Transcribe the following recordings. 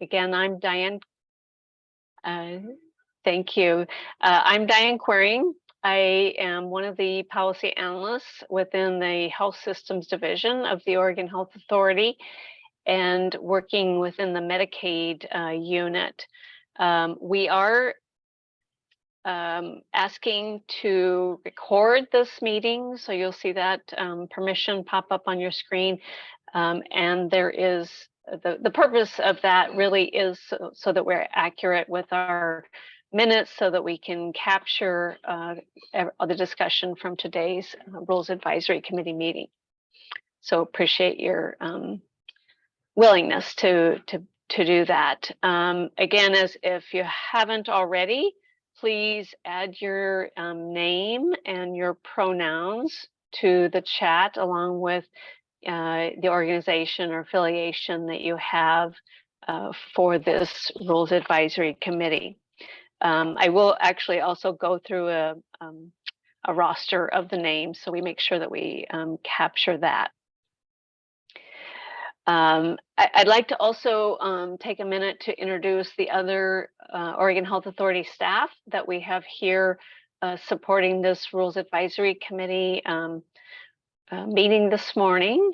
again, I'm Diane. Thank you. I'm Diane Quering. I am one of the policy analysts within the Health Systems Division of the Oregon Health Authority and working within the Medicaid unit. We are asking to record this meeting, so you'll see that permission pop up on your screen. And there is the purpose of that really is so that we're accurate with our minutes, so that we can capture the discussion from today's Rules Advisory Committee meeting. So appreciate your willingness to do that. Again, as if you haven't already, please add your name and your pronouns to the chat, along with the organization or affiliation that you have for this Rules Advisory Committee. I will actually also go through a roster of the names, so we make sure that we capture that. I'd like to also take a minute to introduce the other Oregon Health Authority staff that we have here supporting this Rules Advisory Committee meeting this morning.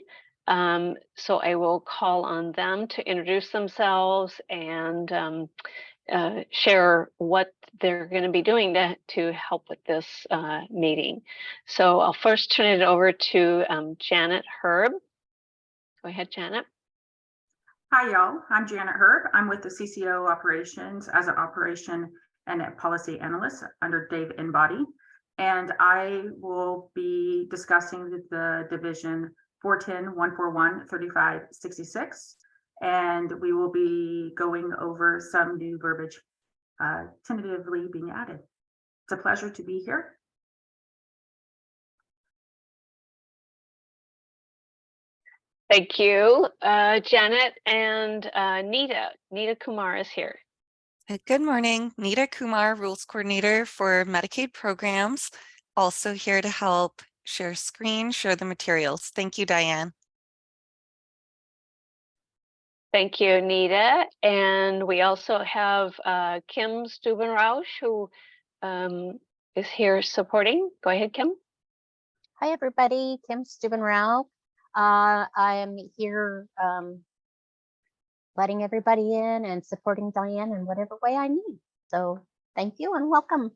So I will call on them to introduce themselves and share what they're going to be doing to help with this meeting. So I'll first turn it over to Janet Herb. Go ahead, Janet. Hi, y'all. I'm Janet Herb. I'm with the CCO operations as an operation and a policy analyst under Dave Inbody. And I will be discussing the division 410-141-3566. And we will be going over some new verbiage tentatively being added. It's a pleasure to be here. Thank you, Janet. And Nita Kumar is here. Good morning, Nita Kumar, Rules Coordinator for Medicaid Programs, also here to help share screen, share the materials. Thank you, Diane. Thank you, Nita. And we also have Kim Stubenrausch, who is here supporting. Go ahead, Kim. Hi, everybody. Kim Stubenrausch. I am here letting everybody in and supporting Diane in whatever way I need. So thank you and welcome.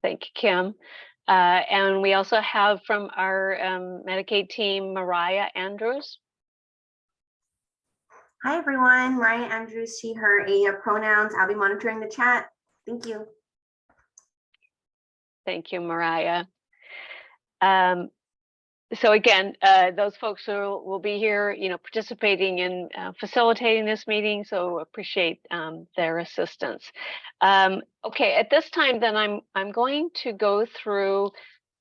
Thank you, Kim. And we also have from our Medicaid team, Mariah Andrews. Hi, everyone. Mariah Andrews, she, her, pronouns. I'll be monitoring the chat. Thank you. Thank you, Mariah. So again, those folks who will be here, participating in facilitating this meeting, so appreciate their assistance. Okay, at this time, then I'm going to go through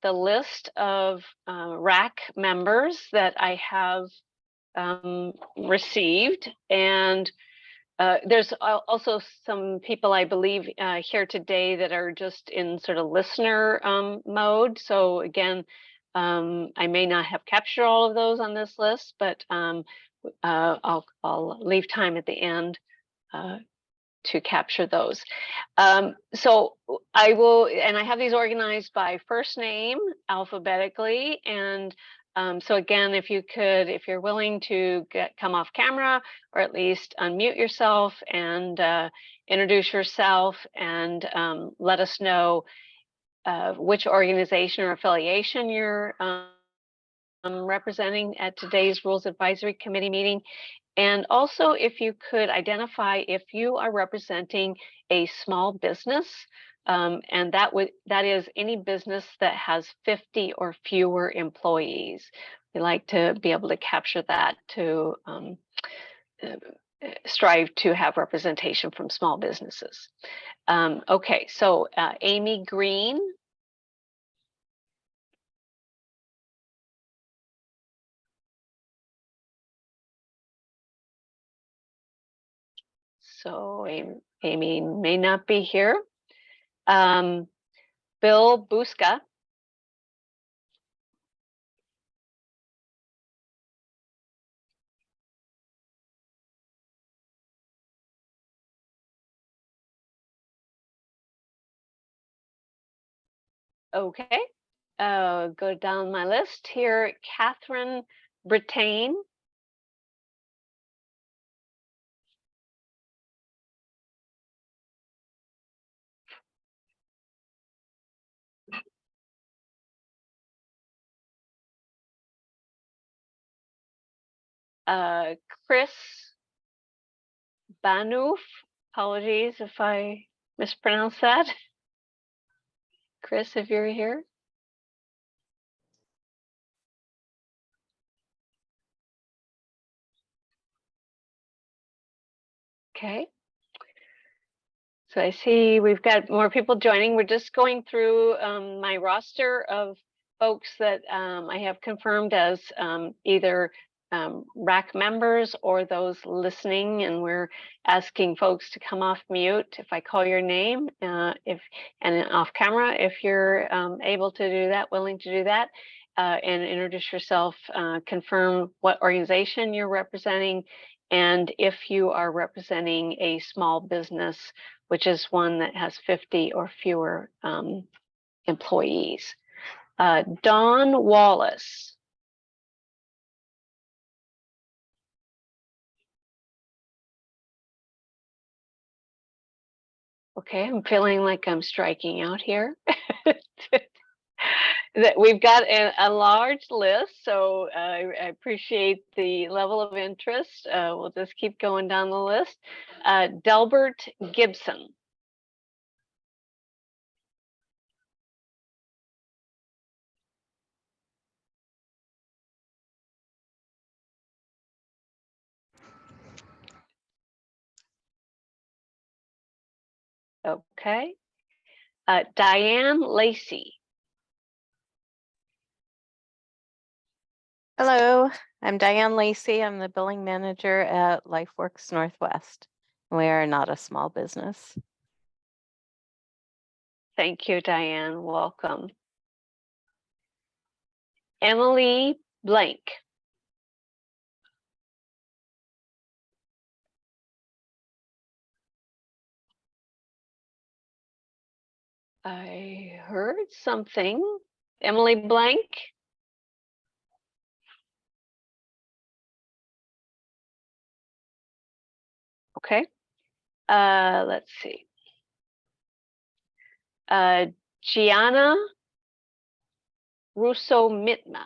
the list of RAC members that I have received, and there's also some people I believe here today that are just in sort of listener mode. So again, I may not have captured all of those on this list, but I'll leave time at the end to capture those. So I will, and I have these organized by first name alphabetically. And so again, if you're willing to come off camera or at least unmute yourself and introduce yourself and let us know which organization or affiliation you're representing at today's Rules Advisory Committee meeting. And also, if you could identify if you are representing a small business, and that is any business that has 50 or fewer employees. We like to be able to capture that to strive to have representation from small businesses. Okay, so Amy Green. So Amy may not be here. Bill Buska. Okay. Go down my list here. Catherine Brittain. Chris Banouf. Apologies if I mispronounce that. Chris, if you're here. Okay. So I see we've got more people joining. We're just going through my roster of folks that I have confirmed as either RAC members or those listening, and we're asking folks to come off mute if I call your name, and off camera if you're able to do that, willing to do that, and introduce yourself, confirm what organization you're representing, and if you are representing a small business, which is one that has 50 or fewer employees. Dawn Wallace. Okay, I'm feeling like I'm striking out here. That we've got a large list, so I appreciate the level of interest. We'll just keep going down the list. Delbert Gibson. Okay. Diane Lacey. Hello, I'm Diane Lacey. I'm the billing manager at LifeWorks Northwest. We are not a small business. Thank you, Diane. Welcome. Emily Blank. I heard something. Emily Blank. Okay. Let's see. Gianna Russo Mitma.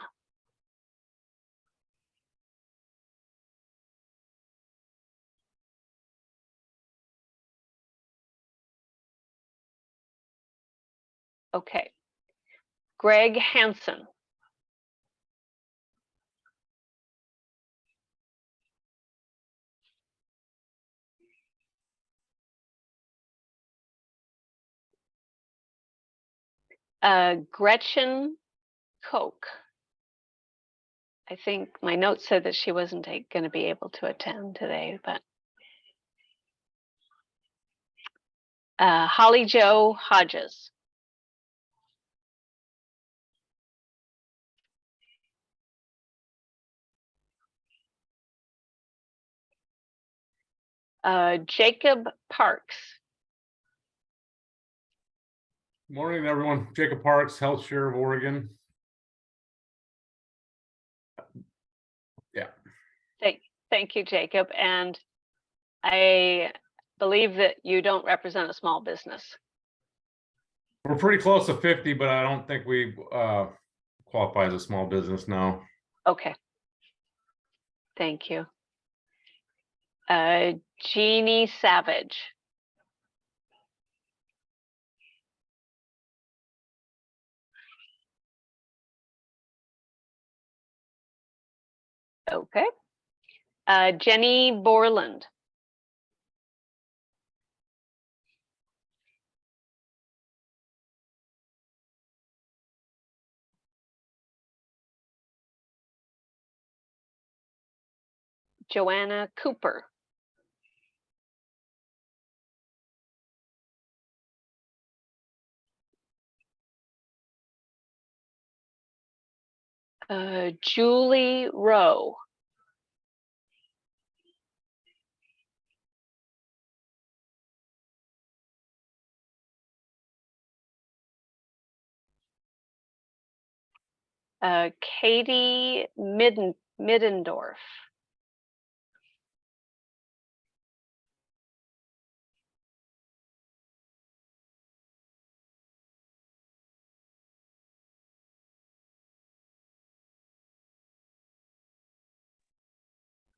Okay. Greg Hansen. Gretchen Koch. I think my notes said that she wasn't going to be able to attend today, but Holly Jo Hodges. Jacob Parks. Morning, everyone. Jacob Parks, Health Share of Oregon. Yeah. Thank you, Jacob. And I believe that you don't represent a small business. We're pretty close to 50, but I don't think we qualify as a small business now. Okay. Thank you. Jeannie Savage. Okay. Jenny Borland. Joanna Cooper. Julie Rowe. Katie Middendorf.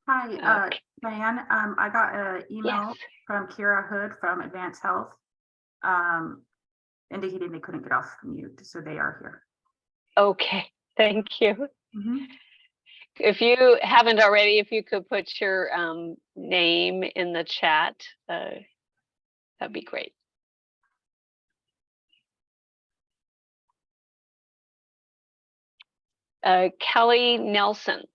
Hi, Okay. Diane. I got an email Yes. from Kira Hood from Advanced Health, indicating they couldn't get off mute, so they are here. Okay, thank you. Mhm. If you haven't already, if you could put your name in the chat, that'd be great. Kelly Nelson.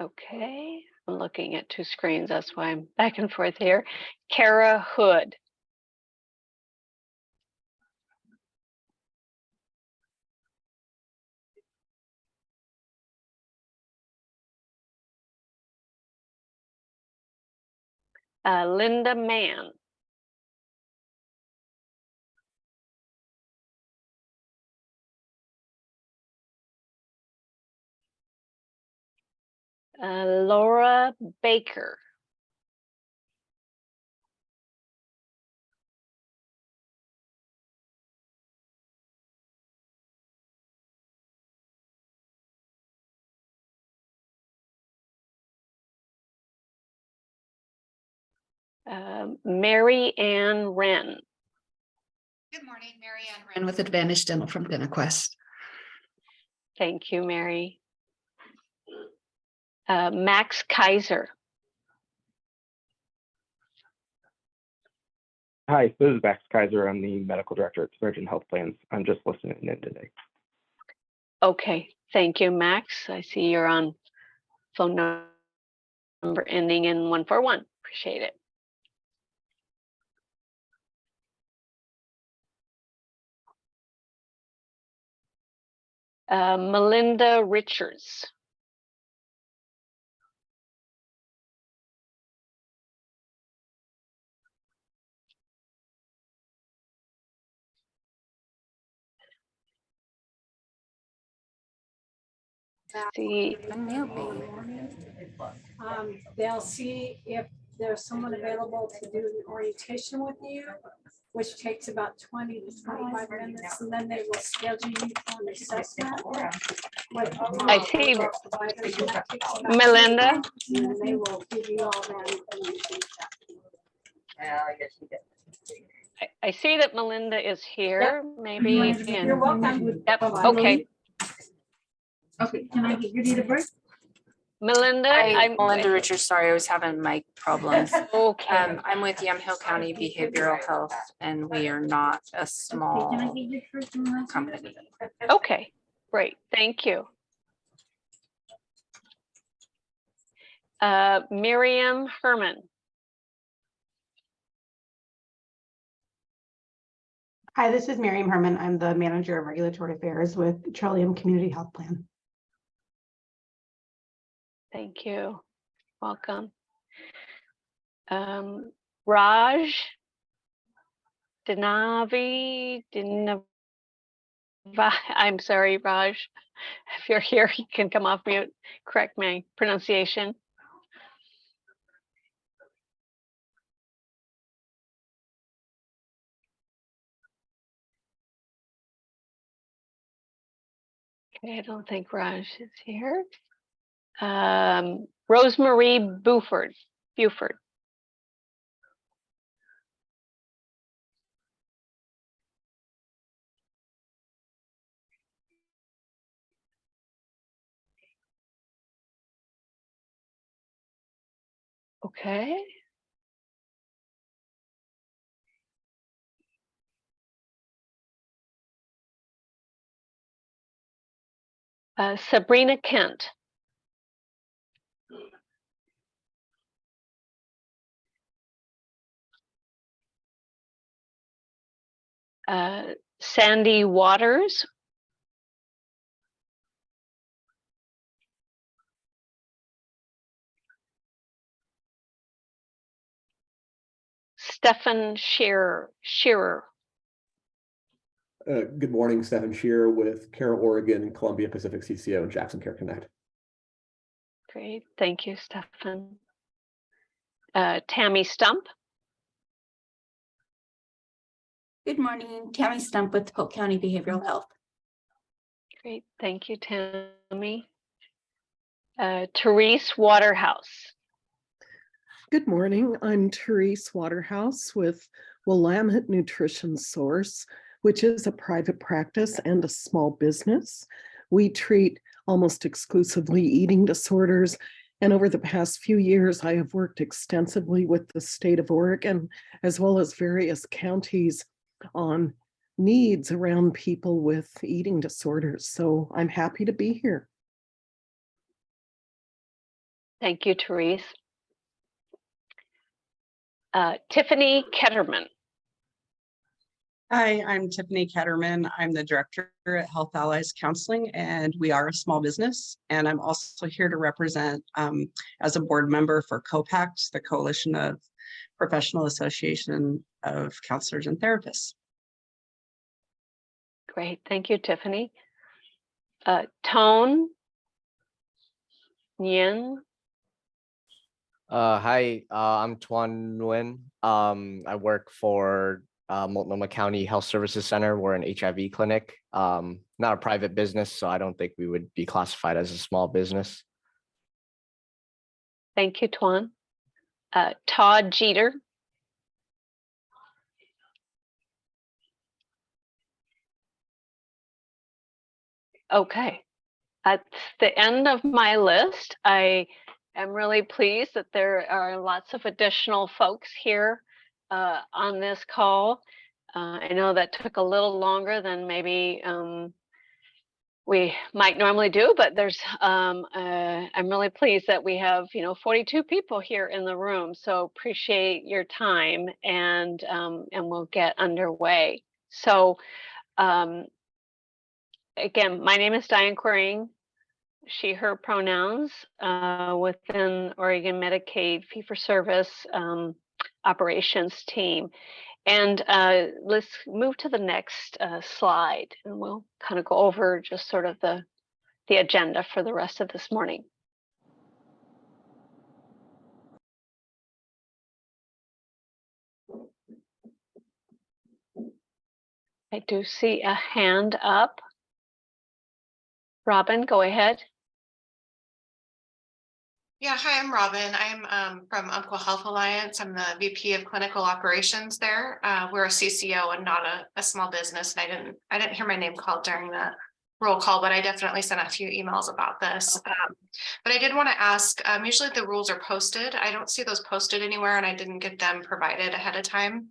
Okay, I'm looking at two screens. That's why I'm back and forth here. Kara Hood. Linda Mann. Laura Baker. Mary Ann Wren. Good morning, Mary Ann Wren with Advantage Dental from DentaQuest. Thank you, Mary. Max Kaiser. Hi, this is Max Kaiser. I'm the medical director at Surgeon Health Plans. I'm just listening in today. Okay, thank you, Max. I see you're on phone number ending in 141. Appreciate it. Melinda Richards. See, They'll see if there's someone available to do an orientation with you, which takes about 20 to 25 minutes, and then they will schedule you for an assessment. I see Melinda. And they will give you all that information. I see that Melinda is here. Maybe. You're welcome. Yep. Bye-bye. Okay. Okay, can I get your date of birth? Melinda, Hi, Melinda Richards. Sorry, I was having mic problems. Okay. I'm with Yamhill County Behavioral Health, and we are not a small Can I get your first and last name? company. Okay, great. Thank you. Miriam Herman. Hi, this is Miriam Herman. I'm the manager of regulatory affairs with Petroleum Community Health Plan. Thank you. Welcome. Raj Dinavi. I'm sorry, Raj. If you're here, you can come off mute. Correct my pronunciation. Okay, I don't think Raj is here. Rosemary Buford. Okay. Sabrina Kent. Sandy Waters. Stefan Shearer. Good morning, Stephen Shearer with Carroll, Oregon, Columbia Pacific CCO, and Jackson Care Connect. Great, thank you, Stefan. Tammy Stump. Good morning, Tammy Stump with Polk County Behavioral Health. Great, thank you, Tammy. Therese Waterhouse. Good morning, I'm Therese Waterhouse with Willamette Nutrition Source, which is a private practice and a small business. We treat almost exclusively eating disorders. And over the past few years, I have worked extensively with the state of Oregon, as well as various counties on needs around people with eating disorders. So I'm happy to be here. Thank you, Therese. Tiffany Ketterman. Hi, I'm Tiffany Ketterman. I'm the director at Health Allies Counseling, and we are a small business. And I'm also here to represent as a board member for COPACT, the Coalition of Professional Association of Counselors and Therapists. Great, thank you, Tiffany. Tone Nguyen. Hi, I'm Tuan Nguyen. I work for Multnomah County Health Services Center. We're an HIV clinic, not a private business, so I don't think we would be classified as a small business. Thank you, Tuan. Todd Jeter. Okay, at the end of my list, I am really pleased that there are lots of additional folks here on this call. I know that took a little longer than maybe we might normally do, but there's I'm really pleased that we have 42 people here in the room. So appreciate your time, and we'll get underway. So again, my name is Diane Quering, she, her pronouns within Oregon Medicaid fee-for-service operations team. And let's move to the next slide, and we'll kind of go over just sort of the agenda for the rest of this morning. I do see a hand up. Robin, go ahead. Yeah, hi, I'm Robin. I'm from Umpqua Health Alliance. I'm the VP of Clinical Operations there. We're a CCO and not a small business. And I didn't hear my name called during the roll call, but I definitely sent a few emails about this. But I did want to ask, usually the rules are posted. I don't see those posted anywhere, and I didn't get them provided ahead of time.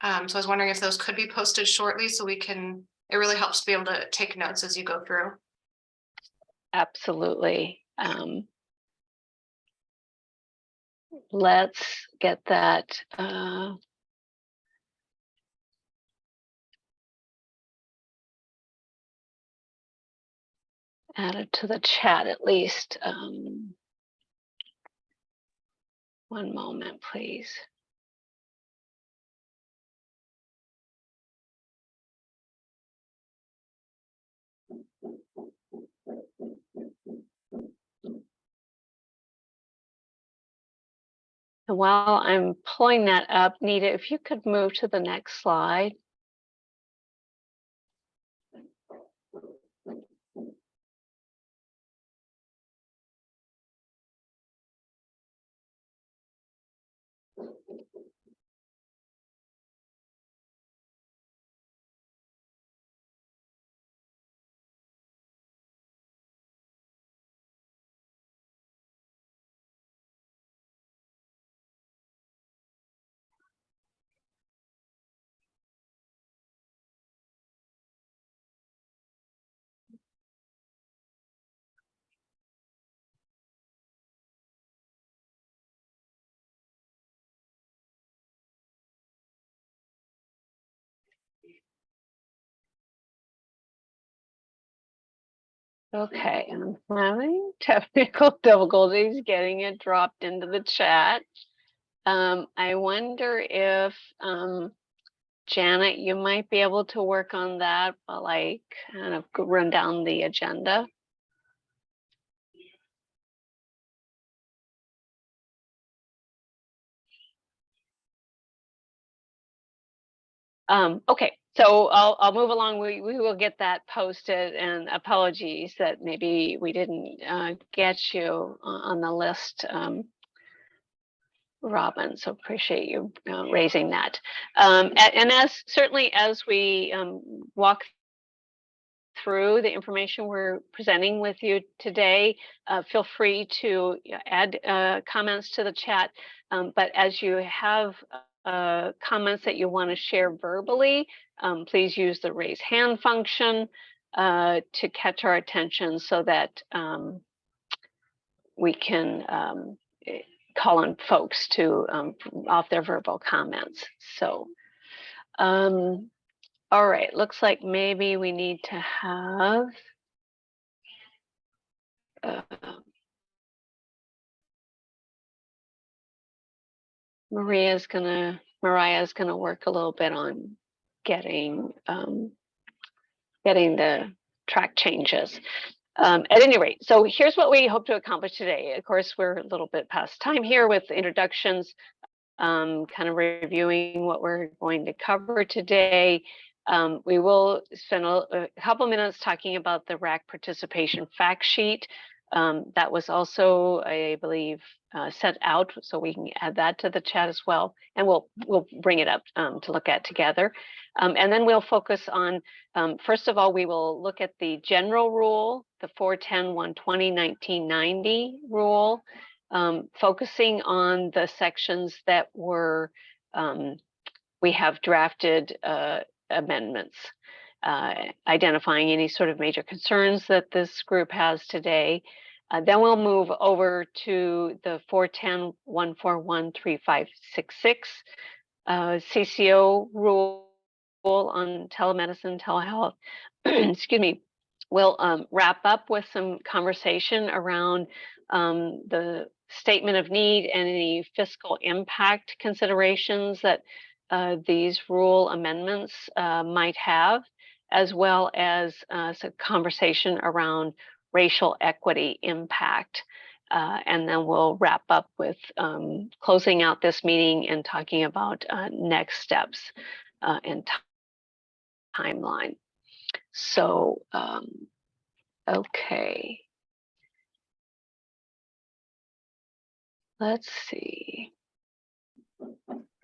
So I was wondering if those could be posted shortly so we can, it really helps to be able to take notes as you go through. Absolutely. Let's get that added to the chat at least. One moment, please. And while I'm pulling that up, Nita, if you could move to the next slide. Okay, I'm having technical difficulties getting it dropped into the chat. I wonder if Janet, you might be able to work on that while I kind of run down the agenda. Okay, so I'll move along. We will get that posted, and apologies that maybe we didn't get you on the list, Robin. So appreciate you raising that. And as certainly as we walk through the information we're presenting with you today, feel free to add comments to the chat. But as you have comments that you want to share verbally, please use the raise hand function to catch our attention so that we can call on folks to off their verbal comments. So all right, looks like maybe we need to have Mariah's gonna work a little bit on getting getting the track changes. At any rate, so here's what we hope to accomplish today. Of course, we're a little bit past time here with introductions, kind of reviewing what we're going to cover today. We will spend a couple minutes talking about the RAC participation fact sheet. That was also, I believe, sent out, so we can add that to the chat as well, and we'll bring it up to look at together. And then we'll focus on, first of all, we will look at the general rule, the 410-120-1990 rule, focusing on the sections that were we have drafted amendments, identifying any sort of major concerns that this group has today. Then we'll move over to the 410-141-3566 CCO rule on telemedicine, telehealth. Excuse me. We'll wrap up with some conversation around the statement of need and any fiscal impact considerations that these rule amendments might have, as well as some conversation around racial equity impact. And then we'll wrap up with closing out this meeting and talking about next steps and timeline. So, okay. Let's see.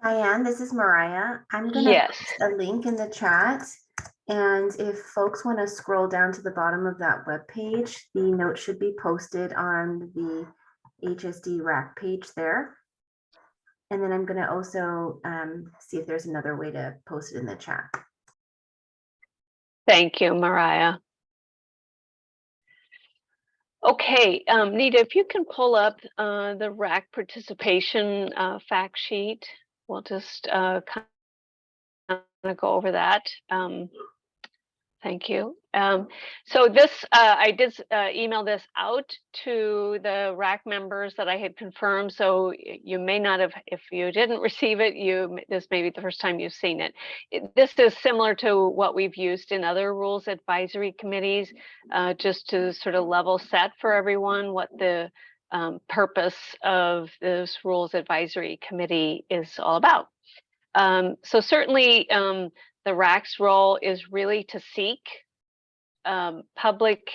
Diane, this is Mariah. I'm gonna post a link in the chat. And if folks want to scroll down to the bottom of that web page, the note should be posted on the HSD RAC page there. And then I'm going to also see if there's another way to post it in the chat. Thank you, Mariah. Okay, Nita, if you can pull up the RAC participation fact sheet, we'll just kind of go over that. Thank you. So this, I did email this out to the RAC members that I had confirmed. So you may not have, if you didn't receive it, this may be the first time you've seen it. This is similar to what we've used in other rules advisory committees, just to sort of level set for everyone what the purpose of this rules advisory committee is all about. So certainly, the RAC's role is really to seek public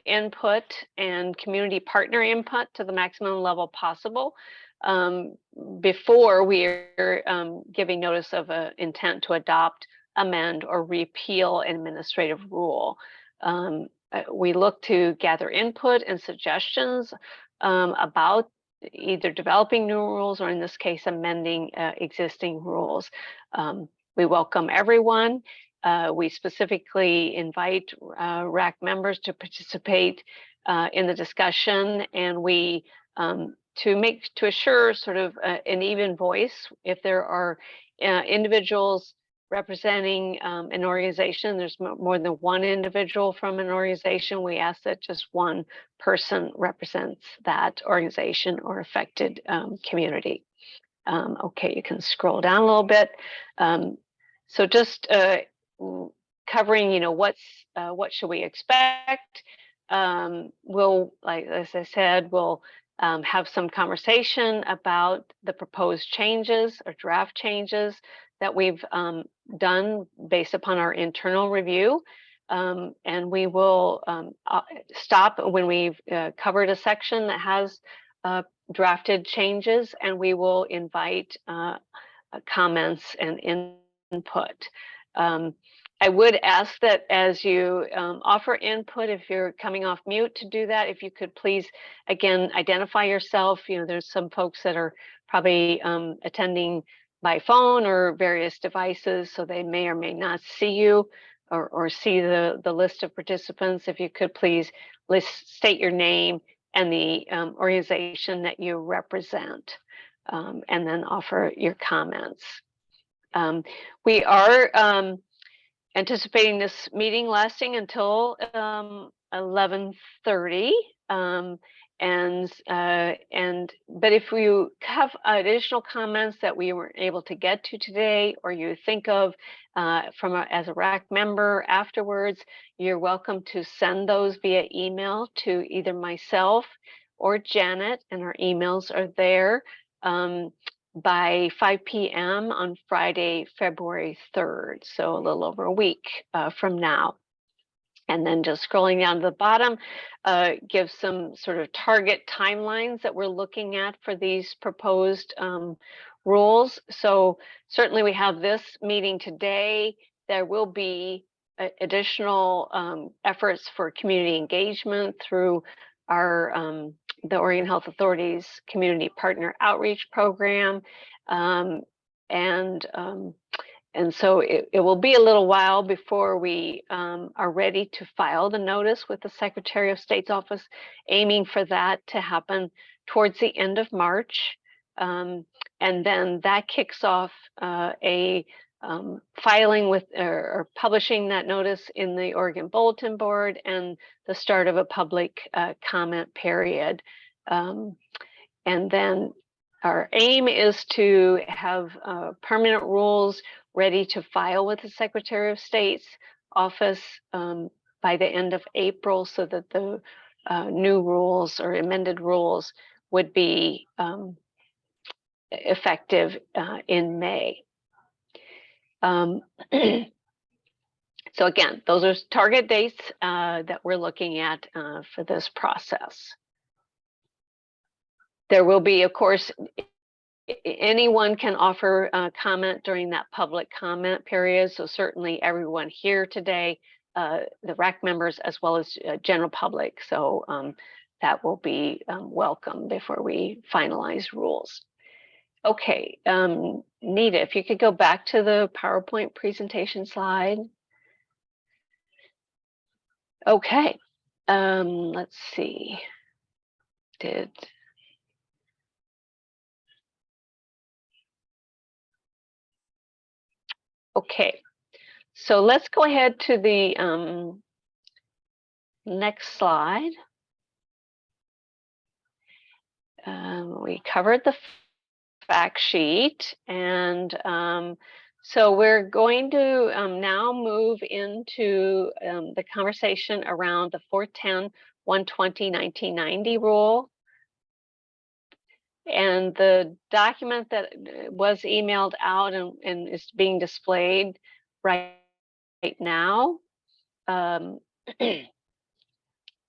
input and community partner input to the maximum level possible before we're giving notice of an intent to adopt, amend, or repeal an administrative rule. We look to gather input and suggestions about either developing new rules or, in this case, amending existing rules. We welcome everyone. We specifically invite RAC members to participate in the discussion, and we to assure sort of an even voice. If there are individuals representing an organization, there's more than one individual from an organization, we ask that just one person represents that organization or affected community. Okay, you can scroll down a little bit. So just covering, what should we expect? We'll, like as I said, we'll have some conversation about the proposed changes or draft changes that we've done based upon our internal review. And we will stop when we've covered a section that has drafted changes, and we will invite comments and input. I would ask that as you offer input, if you're coming off mute, to do that. If you could please, again, identify yourself. There's some folks that are probably attending by phone or various devices, so they may or may not see you or see the list of participants. If you could please state your name and the organization that you represent, and then offer your comments. We are anticipating this meeting lasting until 11:30. But if you have additional comments that we weren't able to get to today, or you think of as a RAC member afterwards, you're welcome to send those via email to either myself or Janet, and our emails are there by 5 p.m. on Friday, February 3rd, so a little over a week from now. And then just scrolling down to the bottom gives some sort of target timelines that we're looking at for these proposed rules. So certainly we have this meeting today. There will be additional efforts for community engagement through our the Oregon Health Authority's Community Partner Outreach Program. And so it will be a little while before we are ready to file the notice with the Secretary of State's office, aiming for that to happen towards the end of March. And then that kicks off a filing with or publishing that notice in the Oregon Bulletin Board, and the start of a public comment period. And then our aim is to have permanent rules ready to file with the Secretary of State's office by the end of April, so that the new rules or amended rules would be effective in May. So again, those are target dates that we're looking at for this process. There will be, of course, anyone can offer comment during that public comment period. So certainly everyone here today, the RAC members, as well as general public. So that will be welcome before we finalize rules. Okay, Nita, if you could go back to the PowerPoint presentation slide. Okay, let's see. Okay, so let's go ahead to the next slide. We covered the fact sheet, and so we're going to now move into the conversation around the 410-120-1990 rule. And the document that was emailed out and is being displayed right now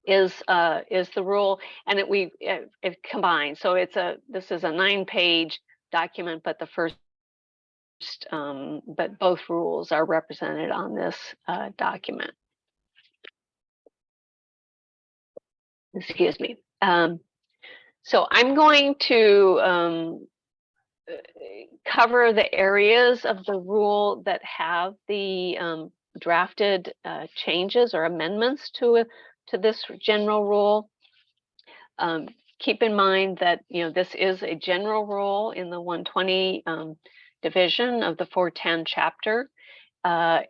is the rule, and it combines. So this is a 9-page document, but but both rules are represented on this document. Excuse me. So I'm going to cover the areas of the rule that have the drafted changes or amendments to this general rule. Keep in mind that this is a general rule in the 120 division of the 410 chapter. And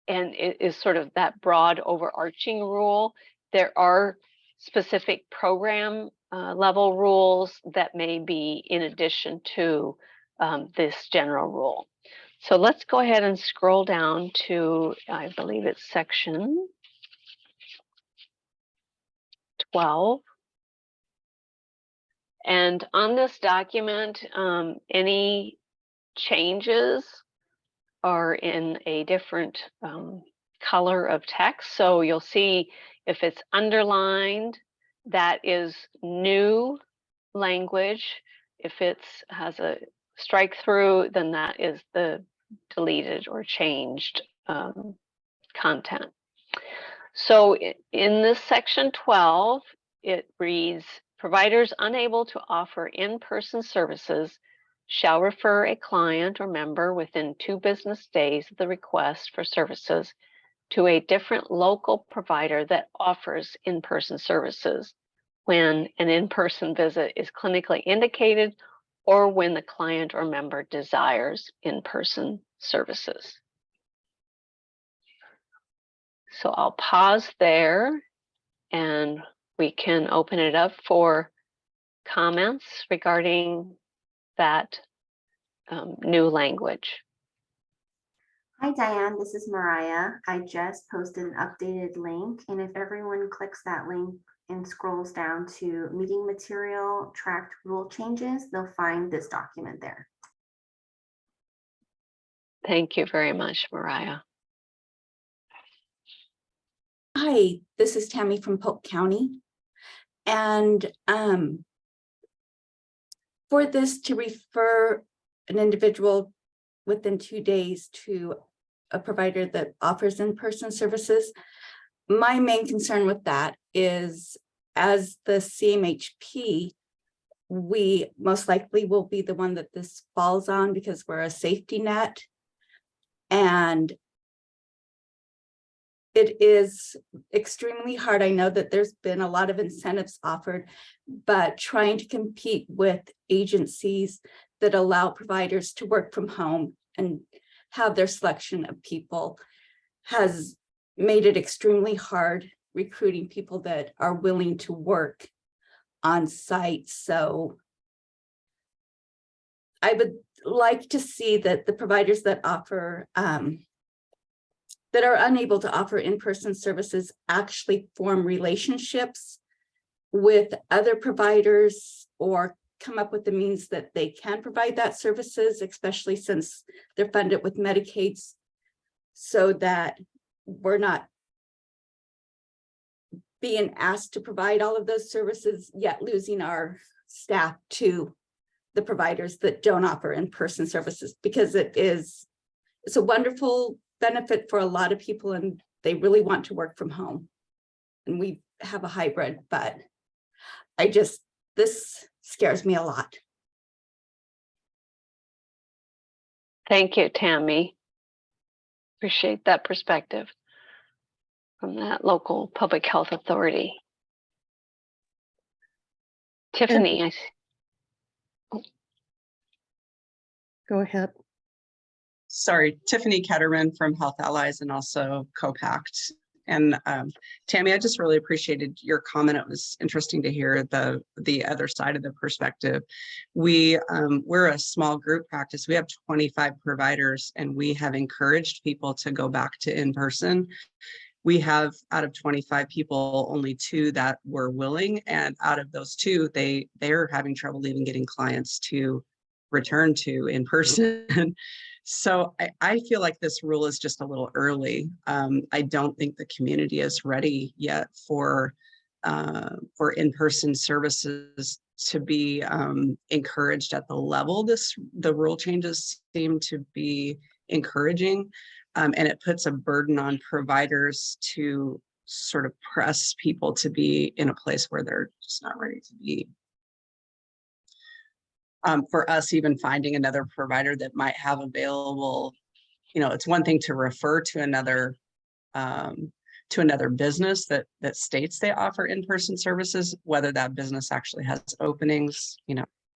it is sort of that broad overarching rule. There are specific program level rules that may be in addition to this general rule. So let's go ahead and scroll down to, I believe it's section 12. And on this document, any changes are in a different color of text. So you'll see if it's underlined, that is new language. If it has a strike through, then that is the deleted or changed content. So in this section 12, it reads, providers unable to offer in-person services shall refer a client or member within 2 business days of the request for services to a different local provider that offers in-person services when an in-person visit is clinically indicated or when the client or member desires in-person services. So I'll pause there and we can open it up for comments regarding that new language. Hi, Diane. This is Mariah. I just posted an updated link, and if everyone clicks that link and scrolls down to meeting material, tracked rule changes, they'll find this document there. Thank you very much, Mariah. Hi, this is Tammy from Polk County. And for this to refer an individual within 2 days to a provider that offers in-person services, my main concern with that is, as the CMHP, we most likely will be the one that this falls on because we're a safety net. And it is extremely hard. I know that there's been a lot of incentives offered, but trying to compete with agencies that allow providers to work from home and have their selection of people has made it extremely hard recruiting people that are willing to work on site. So I would like to see that the providers that offer that are unable to offer in-person services actually form relationships with other providers or come up with the means that they can provide that services, especially since they're funded with Medicaid, so that we're not being asked to provide all of those services, yet losing our staff to the providers that don't offer in-person services, because it's a wonderful benefit for a lot of people and they really want to work from home. And we have a hybrid, but this scares me a lot. Thank you, Tammy. Appreciate that perspective from that local public health authority. Tiffany, I see. Go ahead. Sorry, Tiffany Ketterman from Health Allies and also COPACT. And Tammy, I just really appreciated your comment. It was interesting to hear the other side of the perspective. We're a small group practice. We have 25 providers and we have encouraged people to go back to in-person. We have, out of 25 people, only 2 that were willing. And out of those 2, they're having trouble even getting clients to return to in person. So I feel like this rule is just a little early. I don't think the community is ready yet for in-person services to be encouraged at the level the rule changes seem to be encouraging. And it puts a burden on providers to sort of press people to be in a place where they're just not ready to be. For us, even finding another provider that might have available, it's one thing to refer to another business that states they offer in-person services, whether that business actually has openings,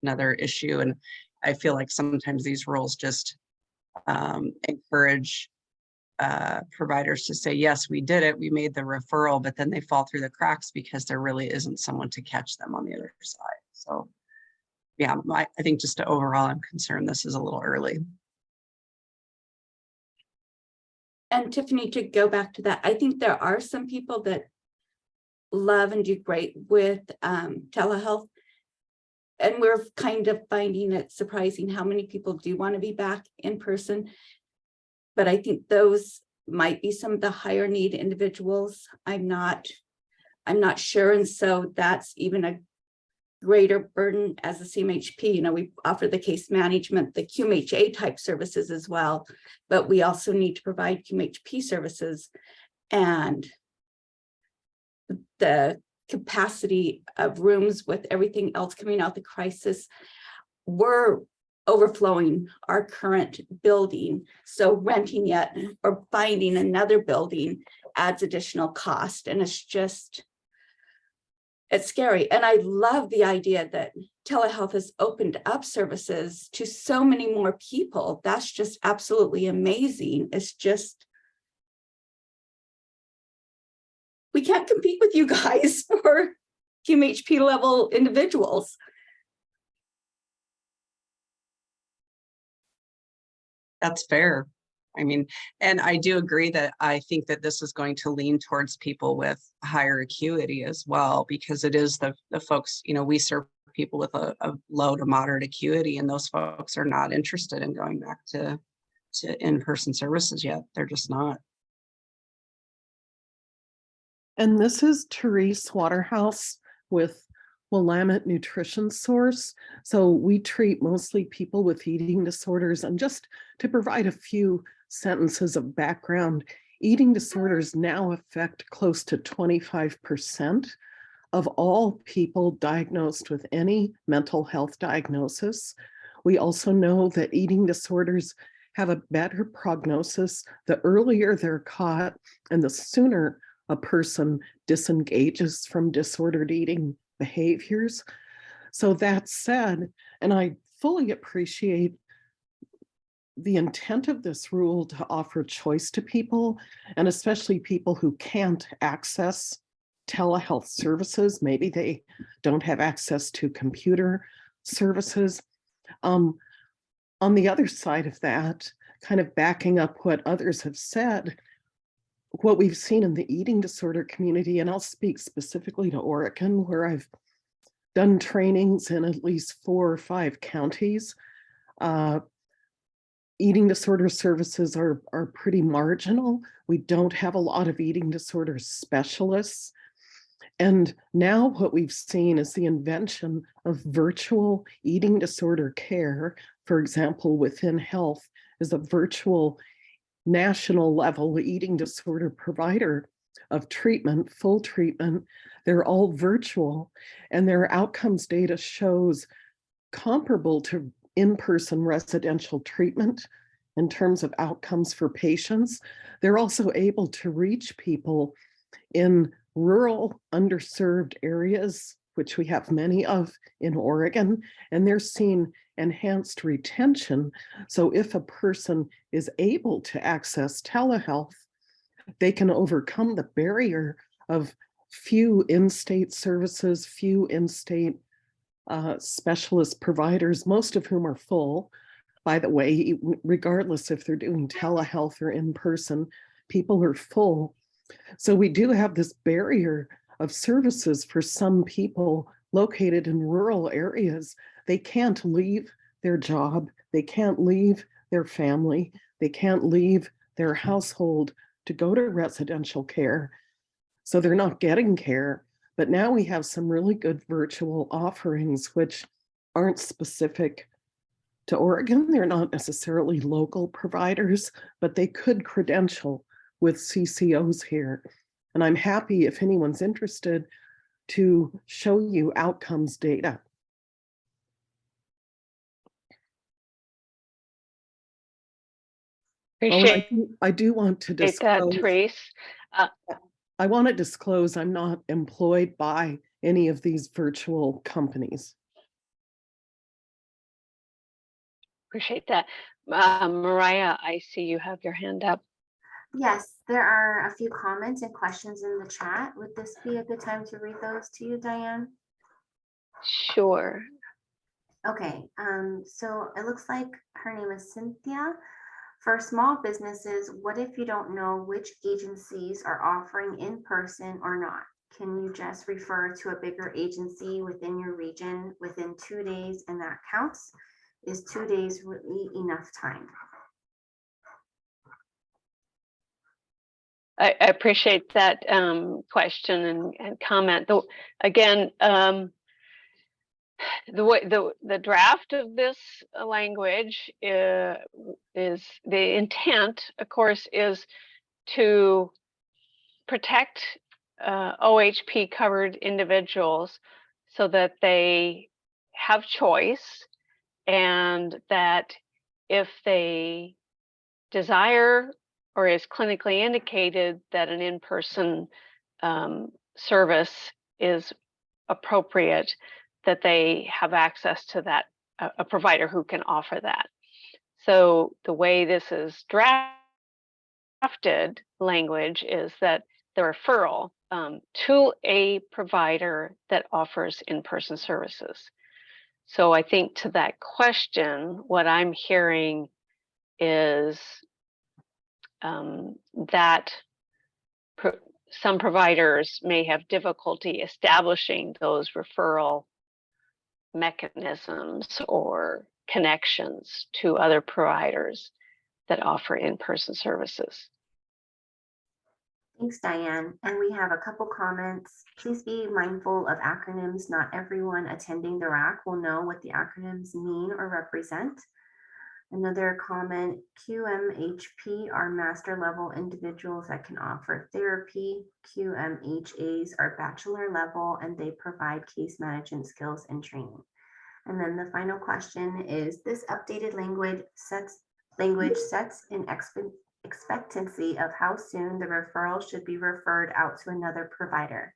another issue. And I feel like sometimes these rules just encourage providers to say, yes, we did it, we made the referral, but then they fall through the cracks because there really isn't someone to catch them on the other side. So yeah, I think just overall, I'm concerned this is a little early. And Tiffany, to go back to that, I think there are some people that love and do great with telehealth. And we're kind of finding it surprising how many people do want to be back in person. But I think those might be some of the higher need individuals. I'm not sure. And so that's even a greater burden as a CMHP. You know, we offer the case management, the QMHA type services as well, but we also need to provide QMHP services, and the capacity of rooms with everything else coming out the crisis, we're overflowing our current building. So renting it or finding another building adds additional cost, and it's scary. And I love the idea that telehealth has opened up services to so many more people. That's just absolutely amazing. It's just, we can't compete with you guys for QMHP level individuals. That's fair. I mean, and I do agree that I think that this is going to lean towards people with higher acuity as well, because it is the folks, you know, we serve people with a low to moderate acuity, and those folks are not interested in going back to in-person services yet. They're just not. And this is Therese Waterhouse with Willamette Nutrition Source. So we treat mostly people with eating disorders. And just to provide a few sentences of background, eating disorders now affect close to 25% of all people diagnosed with any mental health diagnosis. We also know that eating disorders have a better prognosis the earlier they're caught and the sooner a person disengages from disordered eating behaviors. So that said, and I fully appreciate the intent of this rule to offer choice to people, and especially people who can't access telehealth services. Maybe they don't have access to computer services. On the other side of that, kind of backing up what others have said, what we've seen in the eating disorder community, and I'll speak specifically to Oregon, where I've done trainings in at least 4 or 5 counties. Eating disorder services are pretty marginal. We don't have a lot of eating disorder specialists. And now what we've seen is the invention of virtual eating disorder care. For example, within health is a virtual national level eating disorder provider of treatment, full treatment. They're all virtual, and their outcomes data shows comparable to in-person residential treatment in terms of outcomes for patients. They're also able to reach people in rural, underserved areas, which we have many of in Oregon, and they're seeing enhanced retention. So if a person is able to access telehealth, they can overcome the barrier of few in-state services, few in-state specialist providers, most of whom are full. By the way, regardless if they're doing telehealth or in person, people are full. So we do have this barrier of services for some people located in rural areas. They can't leave their job. They can't leave their family. They can't leave their household to go to residential care. So they're not getting care. But now we have some really good virtual offerings, which aren't specific to Oregon. They're not necessarily local providers, but they could credential with CCOs here. And I'm happy if anyone's interested to show you outcomes data. Appreciate I do want to disclose that, Therese. I want to disclose I'm not employed by any of these virtual companies. Appreciate that. Mariah, I see you have your hand up. Yes, there are a few comments and questions in the chat. Would this be a good time to read those to you, Diane? Sure. Okay, so it looks like her name is Cynthia. For small businesses, what if you don't know which agencies are offering in person or not? Can you just refer to a bigger agency within your region within 2 days and that counts? Is 2 days really enough time? I appreciate that question and comment. Though again, the draft of this language is the intent, of course, is to protect OHP covered individuals so that they have choice, and that if they desire or is clinically indicated that an in-person service is appropriate, that they have access to that, a provider who can offer that. So the way this is drafted language is that the referral to a provider that offers in-person services. So I think to that question, what I'm hearing is that some providers may have difficulty establishing those referral mechanisms or connections to other providers that offer in-person services. Thanks, Diane. And we have a couple comments. Please be mindful of acronyms. Not everyone attending the RAC will know what the acronyms mean or represent. Another comment, QMHP are master level individuals that can offer therapy. QMHAs are bachelor level and they provide case management skills and training. And then the final question is, this updated language sets an expectancy of how soon the referral should be referred out to another provider.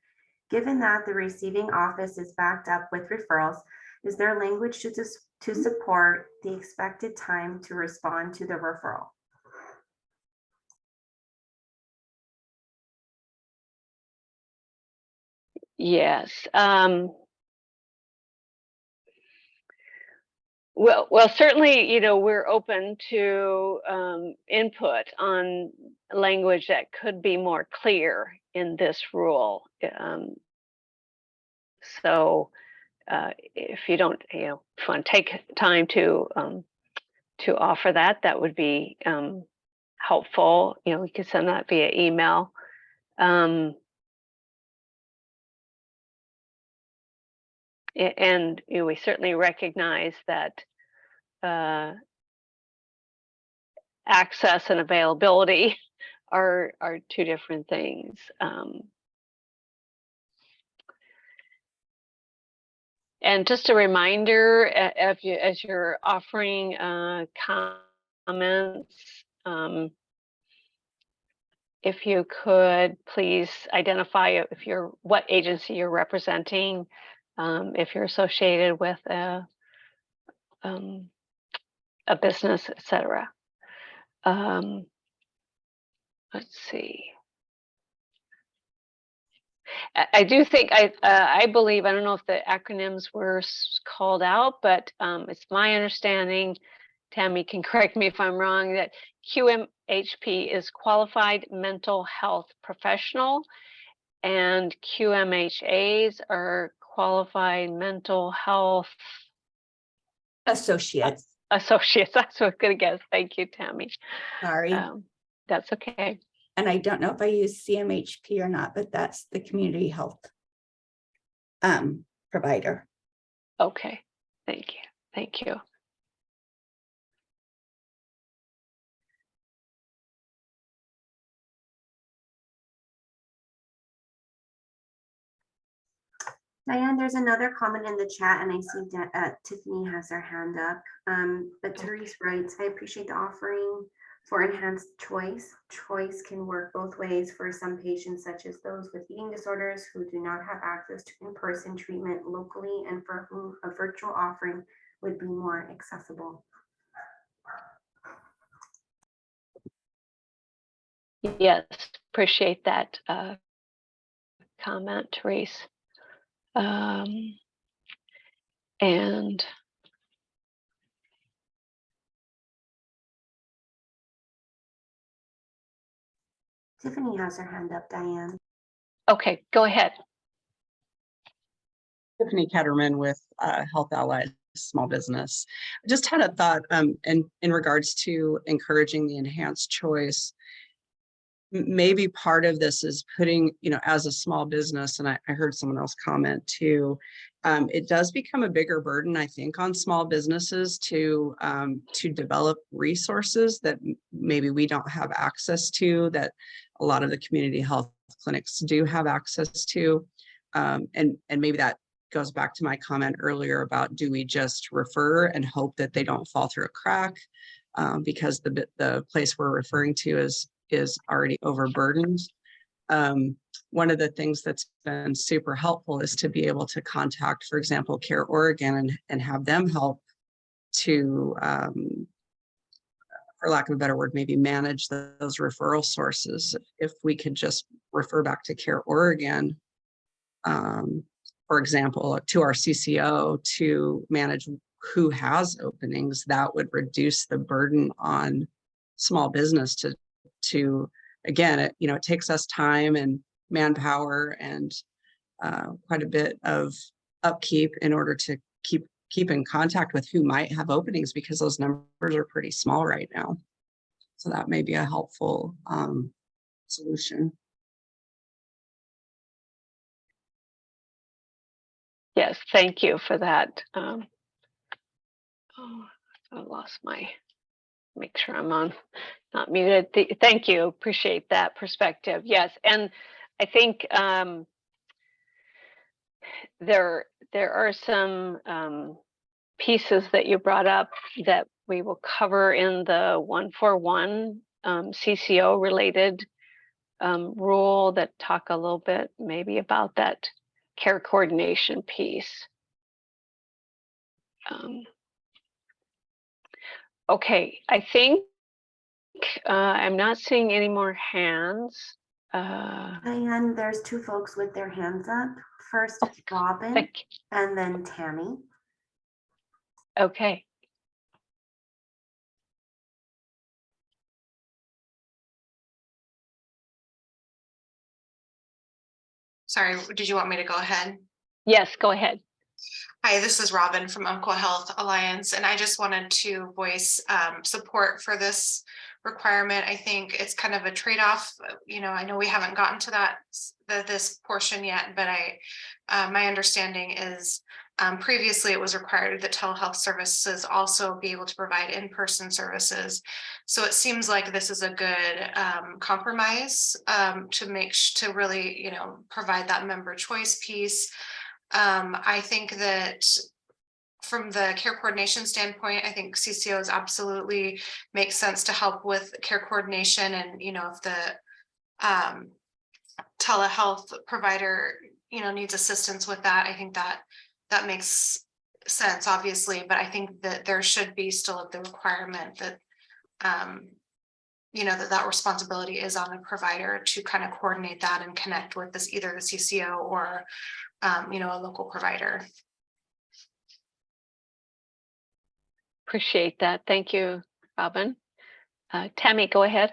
Given that the receiving office is backed up with referrals, is there language to support the expected time to respond to the referral? Yes. Well, certainly, we're open to input on language that could be more clear in this rule. So if you don't, if you want to take time to offer that, that would be helpful. We could send that via email. And we certainly recognize that access and availability are two different things. And just a reminder, as you're offering comments, if you could please identify what agency you're representing, if you're associated with a business, etc. Let's see. I do think I believe, I don't know if the acronyms were called out, but it's my understanding, Tammy can correct me if I'm wrong, that QMHP is qualified mental health professional and QMHAs are qualified mental health associates. Associates, that's what I was going to guess. Thank you, Tammy. Sorry. That's okay. And I don't know if I use CMHP or not, but that's the community health provider. Okay, thank you. Thank you. Diane, there's another comment in the chat and I see Tiffany has her hand up. But Therese writes, I appreciate the offering for enhanced choice. Choice can work both ways for some patients, such as those with eating disorders who do not have access to in-person treatment locally and for whom a virtual offering would be more accessible. Yes, appreciate that comment, Therese. And Tiffany has her hand up, Diane. okay, go ahead. Tiffany Ketterman with Health Allies Small Business. I just had a thought in regards to encouraging the enhanced choice. Maybe part of this is putting, as a small business, and I heard someone else comment too, it does become a bigger burden, I think, on small businesses to develop resources that maybe we don't have access to, that a lot of the community health clinics do have access to. And maybe that goes back to my comment earlier about, do we just refer and hope that they don't fall through a crack because the place we're referring to is already overburdened. One of the things that's been super helpful is to be able to contact, for example, Care Oregon and have them help to, for lack of a better word, maybe manage those referral sources. If we could just refer back to Care Oregon, for example, to our CCO to manage who has openings, that would reduce the burden on small business to again, it takes us time and manpower and quite a bit of upkeep in order to keep in contact with who might have openings, because those numbers are pretty small right now. So that may be a helpful solution. Yes, thank you for that. Oh, I lost my, make sure I'm on, not muted. Thank you, appreciate that perspective. Yes, and I think there are some pieces that you brought up that we will cover in the 141 CCO related rule that talk a little bit maybe about that care coordination piece. Okay, I think I'm not seeing any more hands. Diane, there's two folks with their hands up. First, Robin, and then Tammy. Okay. Sorry, did you want me to go ahead? Yes, go ahead. Hi, this is Robin from Umpqua Health Alliance, and I just wanted to voice support for this requirement. I think it's kind of a trade-off. I know we haven't gotten to this portion yet, but my understanding is previously it was required that telehealth services also be able to provide in-person services. So it seems like this is a good compromise to really, provide that member choice piece. I think that from the care coordination standpoint, I think CCOs absolutely make sense to help with care coordination. And, if the telehealth provider, needs assistance with that, I think that makes sense, obviously. But I think that there should be still the requirement that, that responsibility is on the provider to kind of coordinate that and connect with either the CCO or a local provider. Appreciate that. Thank you, Robin. Tammy, go ahead.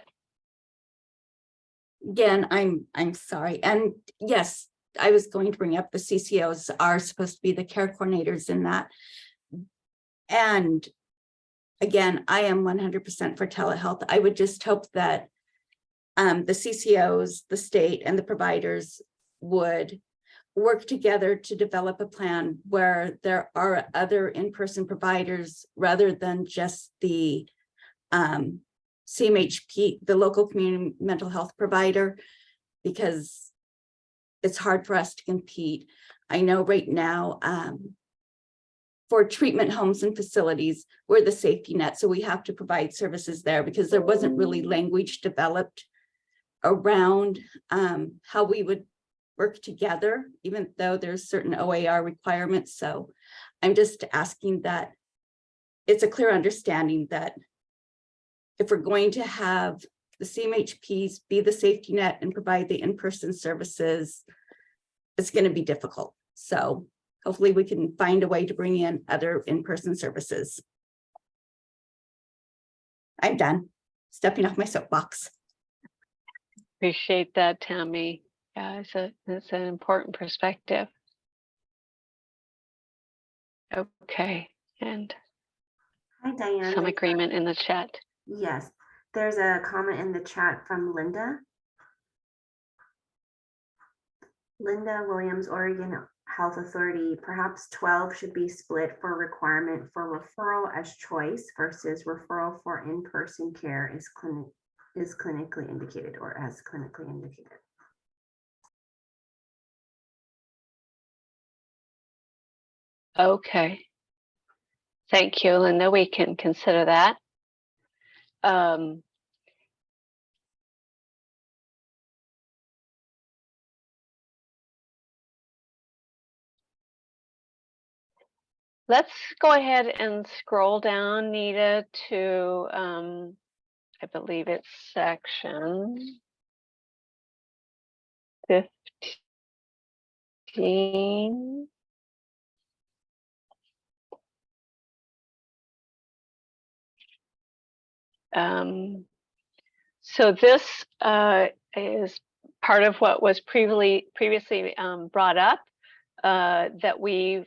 Again, I'm sorry. And yes, I was going to bring up the CCOs are supposed to be the care coordinators in that. And again, I am 100% for telehealth. I would just hope that the CCOs, the state, and the providers would work together to develop a plan where there are other in-person providers rather than just the CMHP, the local community mental health provider, because it's hard for us to compete. I know right now for treatment homes and facilities, we're the safety net, so we have to provide services there because there wasn't really language developed around how we would work together, even though there's certain OAR requirements. So I'm just asking that it's a clear understanding that if we're going to have the CMHPs be the safety net and provide the in-person services, it's going to be difficult. So hopefully we can find a way to bring in other in-person services. I'm done stepping off my soapbox. Appreciate that, Tammy. Yeah, it's an important perspective. Okay, and Hi, Diane. some agreement in the chat. Yes, there's a comment in the chat from Linda. Linda Williams, Oregon Health Authority, perhaps 12 should be split for requirement for referral as choice versus referral for in-person care is clinically indicated or as clinically indicated. Okay. Thank you, Linda. We can consider that. Let's go ahead and scroll down, Nita, to I believe it's section 15. So this is part of what was previously brought up, that we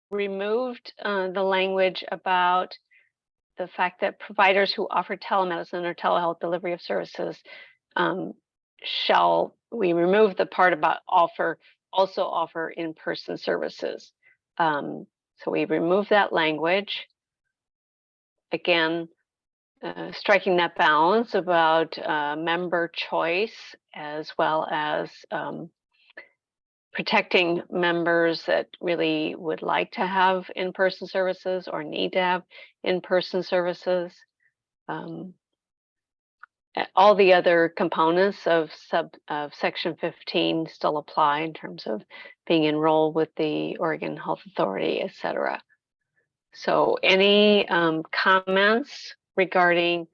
removed the language about the fact that providers who offer telemedicine or telehealth delivery of services we remove the part about also offer in-person services. So we remove that language. Again, striking that balance about member choice as well as protecting members that really would like to have in-person services or need to have in-person services. All the other components of section 15 still apply in terms of being enrolled with the Oregon Health Authority, et cetera. So any comments regarding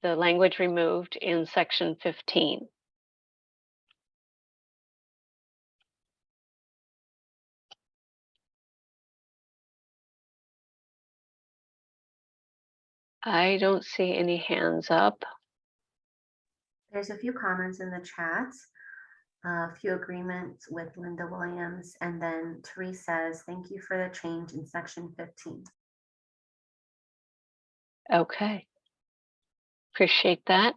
the language removed in section 15? I don't see any hands up. There's a few comments in the chat, a few agreements with Linda Williams, and then Therese says, thank you for the change in section 15. Okay. Appreciate that.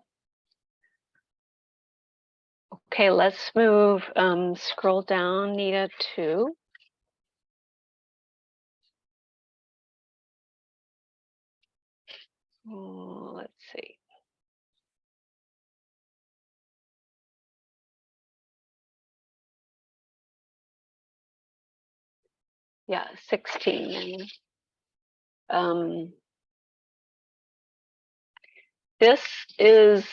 Okay, let's move, scroll down, Nita, to let's see. Yeah, 16. This is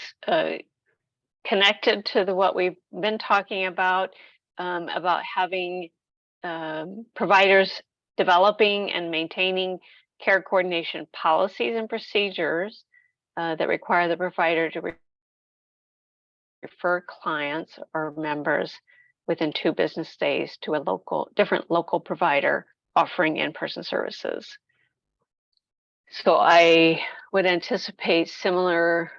connected to what we've been talking about having providers developing and maintaining care coordination policies and procedures that require the provider to refer clients or members within 2 business days to a different local provider offering in-person services. So I would anticipate similar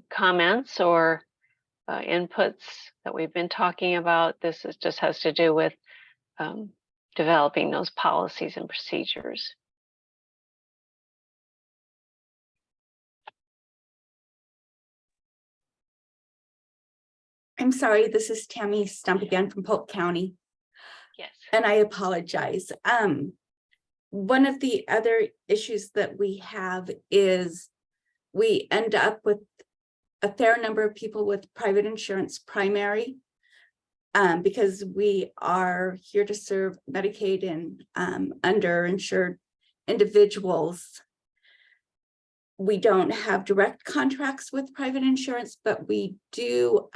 comments or inputs that we've been talking about. This just has to do with developing those policies and procedures. I'm sorry, this is Tammy Stump again from Polk County. Yes. And I apologize. One of the other issues that we have is we end up with a fair number of people with private insurance primary because we are here to serve Medicaid and underinsured individuals. We don't have direct contracts with private insurance, but we do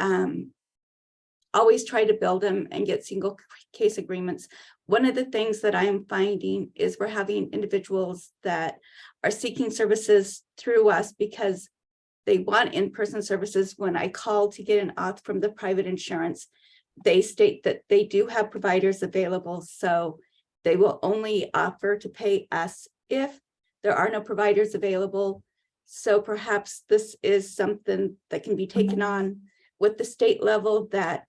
always try to build them and get single case agreements. One of the things that I am finding is we're having individuals that are seeking services through us because they want in-person services. When I call to get an auth from the private insurance, they state that they do have providers available, so they will only offer to pay us if there are no providers available. So perhaps this is something that can be taken on with the state level, that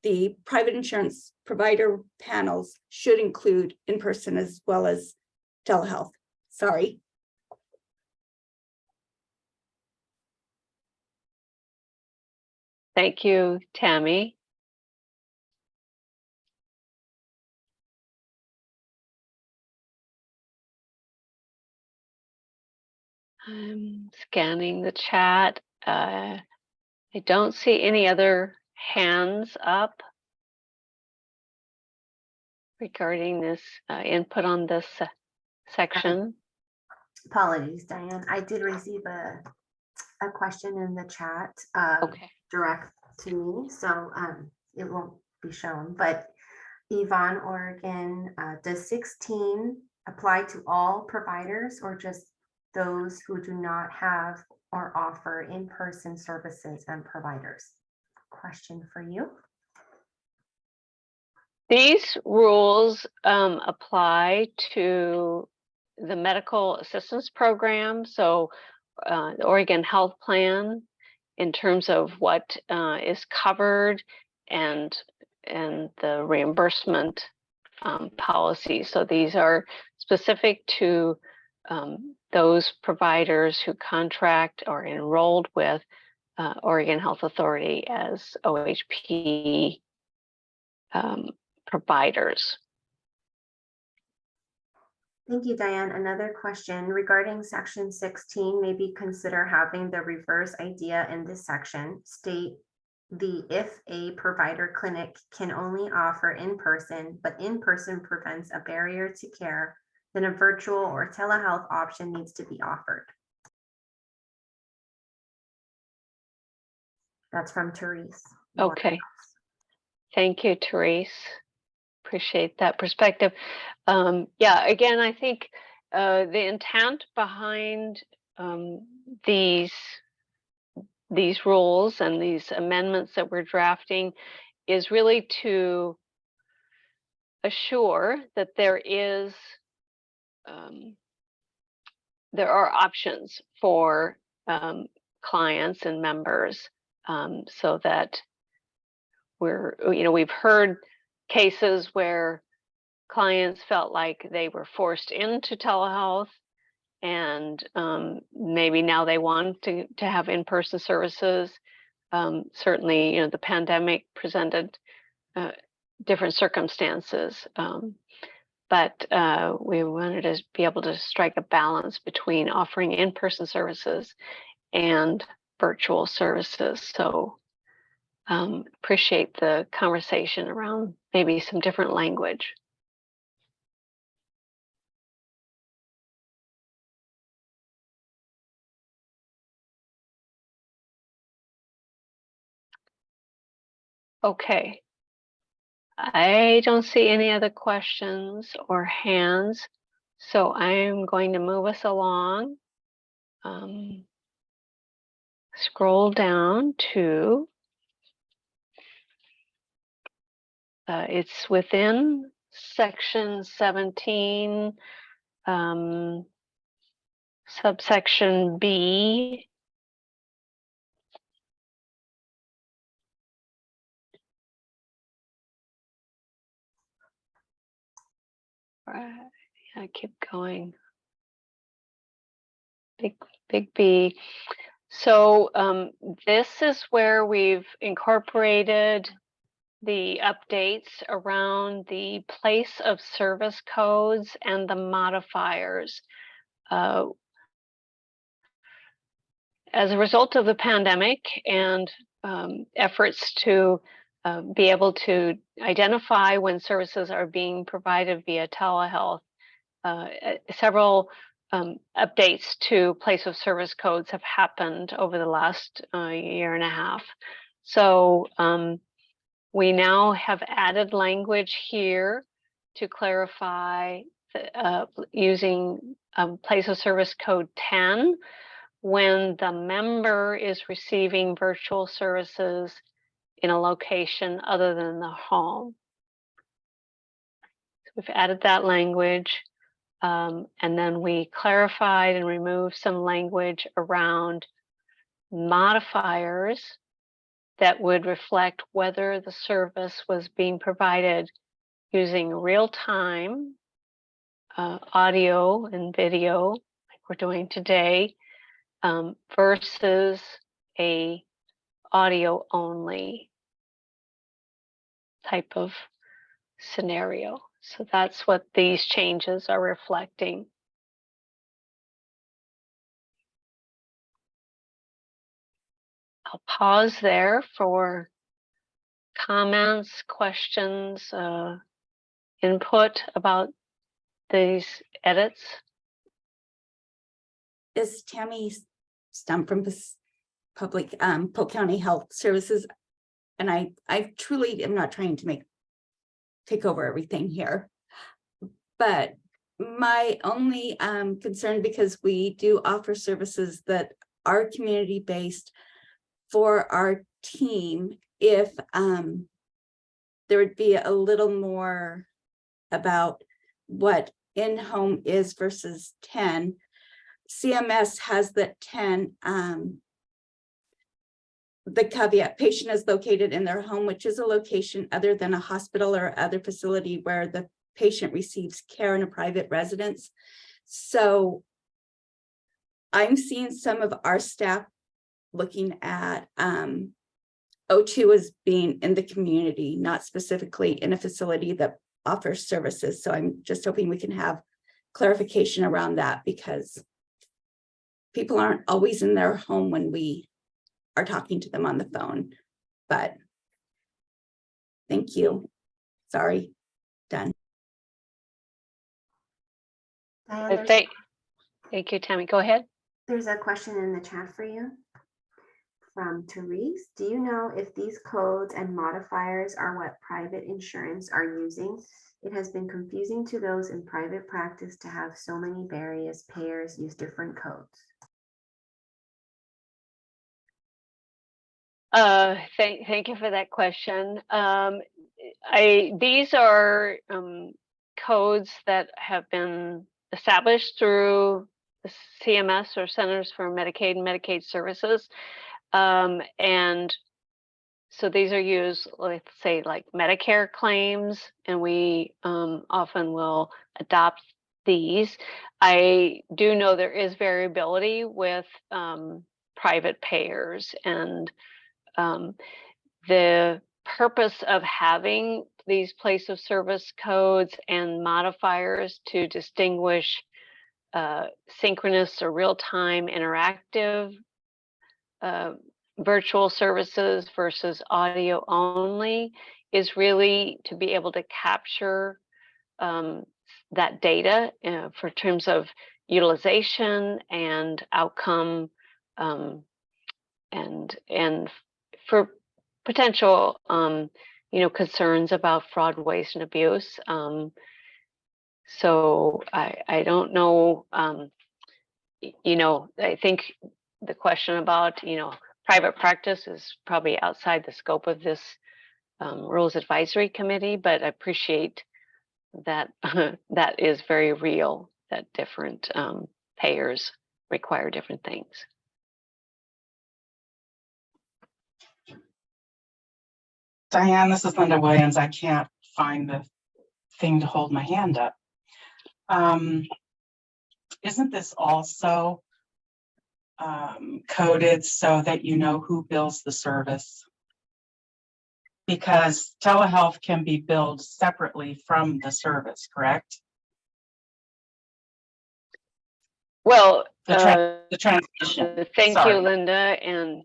the private insurance provider panels should include in-person as well as telehealth. Sorry. Thank you, Tammy. I'm scanning the chat. I don't see any other hands up regarding this input on this section. Apologies, Diane. I did receive a question in the chat direct to me, so it won't be shown. But Yvonne, Oregon, does 16 apply to all providers or just those who do not have or offer in-person services and providers? Question for you. These rules apply to the medical assistance program. So the Oregon Health Plan, in terms of what is covered and the reimbursement policy. So these are specific to those providers who contract or enrolled with Oregon Health Authority as OHP providers. Thank you, Diane. Another question regarding section 16, maybe consider having the reverse idea in this section. State if a provider clinic can only offer in-person, but in-person prevents a barrier to care, then a virtual or telehealth option needs to be offered. That's from Therese. Okay. Thank you, Therese. Appreciate that perspective. Yeah, again, I think the intent behind these rules and these amendments that we're drafting is really to assure that there are options for clients and members, so that we've heard cases where clients felt like they were forced into telehealth, and maybe now they want to have in-person services. Certainly, the pandemic presented different circumstances, but we wanted to be able to strike a balance between offering in-person services and virtual services. So appreciate the conversation around maybe some different language. Okay. I don't see any other questions or hands, so I'm going to move us along. Scroll down to it's within section 17, subsection B. I keep going. Big B. So this is where we've incorporated the updates around the place of service codes and the modifiers. As a result of the pandemic and efforts to be able to identify when services are being provided via telehealth, several updates to place of service codes have happened over the last year and a half. So we now have added language here to clarify using place of service code 10 when the member is receiving virtual services in a location other than the home. So we've added that language. And then we clarified and removed some language around modifiers that would reflect whether the service was being provided using real-time audio and video, like we're doing today, versus a audio only type of scenario. So that's what these changes are reflecting. I'll pause there for comments, questions, input about these edits. Is Tammy Stump from Public Polk County Health Services, and I truly am not trying to take over everything here, but my only concern, because we do offer services that are community based for our team, if there would be a little more about what in-home is versus 10. CMS has that 10, the caveat, patient is located in their home, which is a location other than a hospital or other facility where the patient receives care in a private residence. So I'm seeing some of our staff looking at O2 as being in the community, not specifically in a facility that offers services. So I'm just hoping we can have clarification around that, because people aren't always in their home when we are talking to them on the phone. But thank you. Sorry, done. Diane, Thank you, Tammy. Go ahead. There's a question in the chat for you from Therese. Do you know if these codes and modifiers are what private insurance are using? It has been confusing to those in private practice to have so many various payers use different codes. Thank you for that question. These are codes that have been established through the CMS, or Centers for Medicaid and Medicaid Services. And so these are used, let's say, like Medicare claims, and we often will adopt these. I do know there is variability with private payers, and the purpose of having these place of service codes and modifiers to distinguish synchronous or real-time interactive virtual services versus audio only is really to be able to capture that data for terms of utilization and outcome, and for potential concerns about fraud, waste, and abuse. So I don't know, I think the question about private practice is probably outside the scope of this Rules Advisory Committee, but I appreciate that that is very real, that different payers require different things. Diane, this is Linda Williams. I can't find the thing to hold my hand up. Isn't this also coded so that you know who bills the service? Because telehealth can be billed separately from the service, correct? Well, the transmission. Thank Sorry. you, Linda. And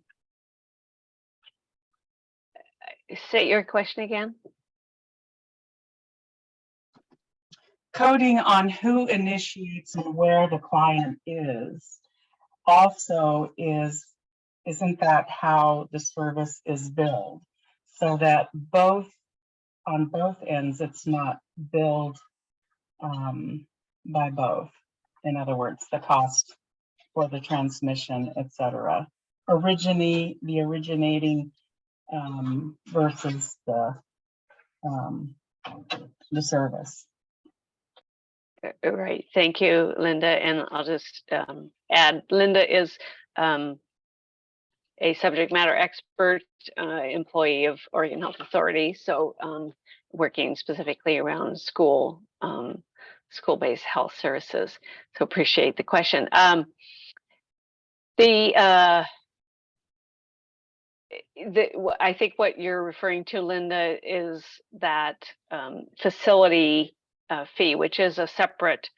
say your question again. Coding on who initiates and where the client is also isn't that how the service is billed? So that on both ends, it's not billed by both. In other words, the cost for the transmission, et cetera. The originating versus the service. Right. Thank you, Linda. And I'll just add, Linda is a subject matter expert, employee of Oregon Health Authority. So working specifically around school-based health services. So appreciate the question. I think what you're referring to, Linda, is that facility fee, which is a separate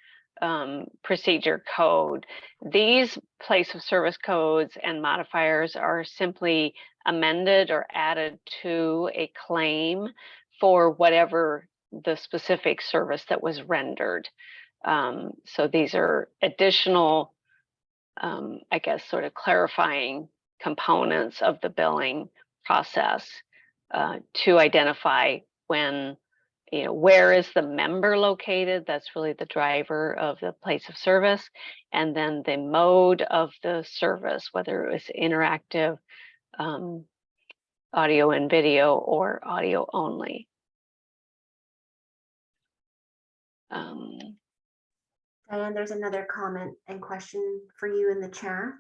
procedure code. These place of service codes and modifiers are simply amended or added to a claim for whatever the specific service that was rendered. So these are additional, I guess, sort of clarifying components of the billing process to identify when, where is the member located? That's really the driver of the place of service. And then the mode of the service, whether it was interactive, audio and video, or audio only. Diane, there's another comment and question for you in the chat.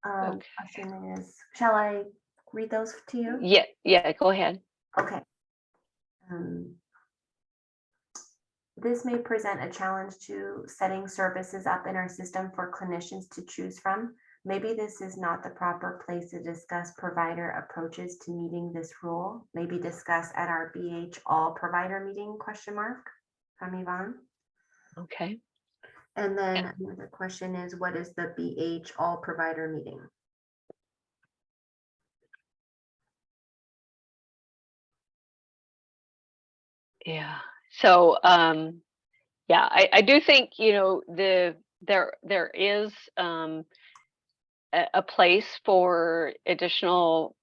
Okay. Question is, shall I read those to you? Yeah, go ahead. Okay. This may present a challenge to setting services up in our system for clinicians to choose from. Maybe this is not the proper place to discuss provider approaches to meeting this rule. Maybe discuss at our BH all provider meeting, ? From Yvonne. Okay. And then another question is, what is the BH all provider meeting? Yeah. So yeah, I do think, there is a place for additional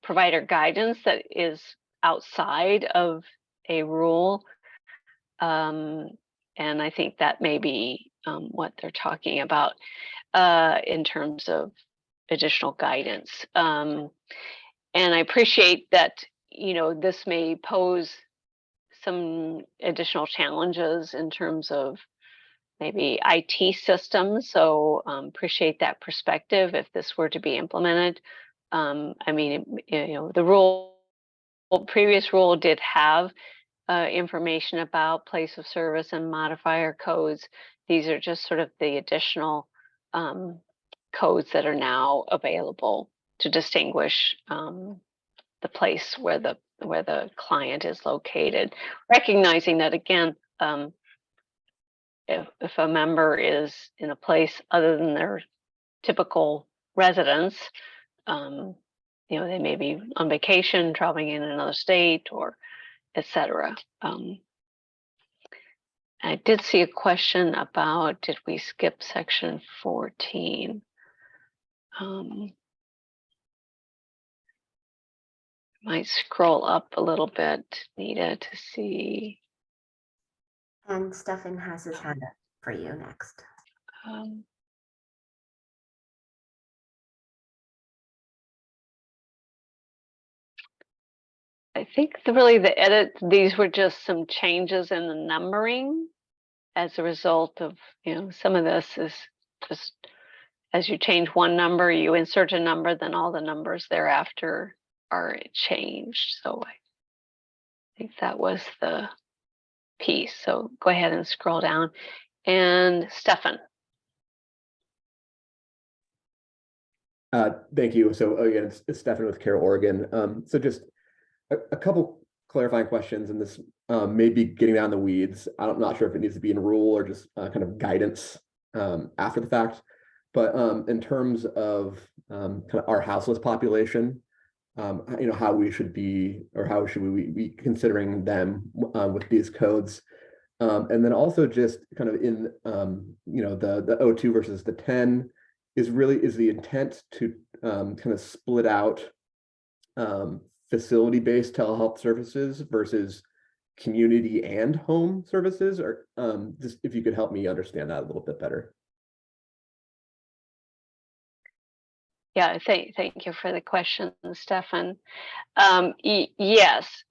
provider guidance that is outside of a rule. And I think that may be what they're talking about in terms of additional guidance. And I appreciate that, this may pose some additional challenges in terms of maybe IT systems. So appreciate that perspective if this were to be implemented. I mean, the previous rule did have information about place of service and modifier codes. These are just sort of the additional codes that are now available to distinguish the place where the client is located, recognizing that, again, if a member is in a place other than their typical residence, they may be on vacation, traveling in another state, or etc. I did see a question about, did we skip section 14? Might scroll up a little bit, Nita, to see. And Stefan has his hand up for you next. I think really the edit, these were just some changes in the numbering as a result of, some of this is just as you change one number, you insert a number, then all the numbers thereafter are changed. So I think that was the piece. So go ahead and scroll down. And Stefan. Thank you. So again, it's Stefan with Care Oregon. So just a couple clarifying questions, and this may be getting down the weeds. I'm not sure if it needs to be in rule or just kind of guidance after the fact. But in terms of kind of our houseless population, how we should be, or how should we be considering them with these codes, and then also just kind of in the O2 versus the 10 is the intent to kind of split out facility-based telehealth services versus community and home services, or just if you could help me understand that a little bit better. Yeah, thank you for the question, Stefan. Yes,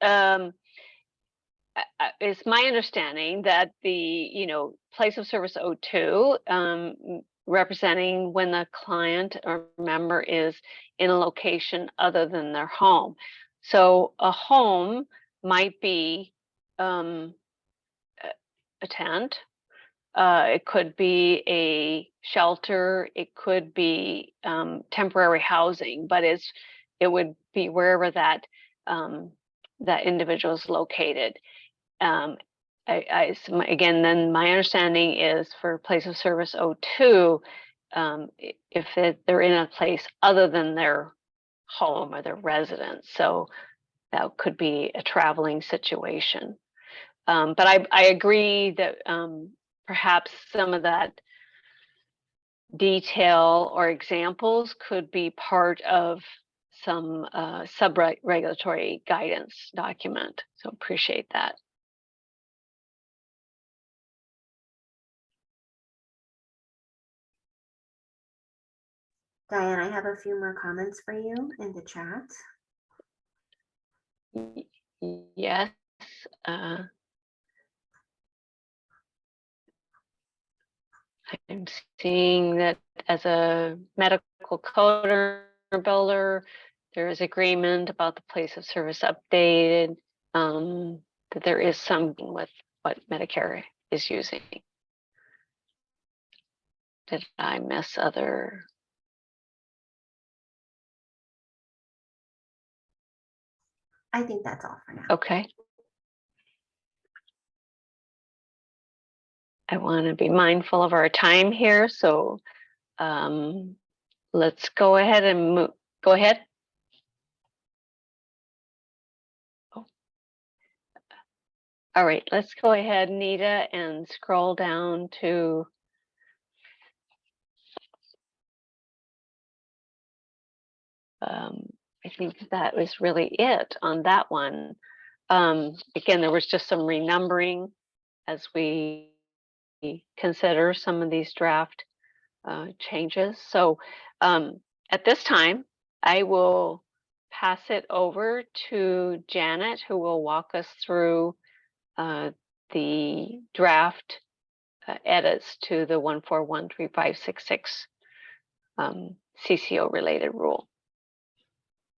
it's my understanding that the place of service O2 representing when the client or member is in a location other than their home. So a home might be a tent. It could be a shelter. It could be temporary housing, but it would be wherever that that individual is located. Again, then my understanding is for place of service O2, if they're in a place other than their home or their residence, so that could be a traveling situation. But I agree that perhaps some of that detail or examples could be part of some sub-regulatory guidance document. So appreciate that. Diane, I have a few more comments for you in the chat. Yes. I'm seeing that as a medical coder builder, there is agreement about the place of service updated, that there is something with what Medicare is using. Did I miss other? I think that's all for now. Okay. I want to be mindful of our time here, so let's go ahead and move. Go ahead. Oh. All right, let's go ahead, Nita, and scroll down to I think that was really it on that one. Again, there was just some renumbering as we consider some of these draft changes. So at this time, I will pass it over to Janet, who will walk us through the draft edits to the 1413566 CCO related rule.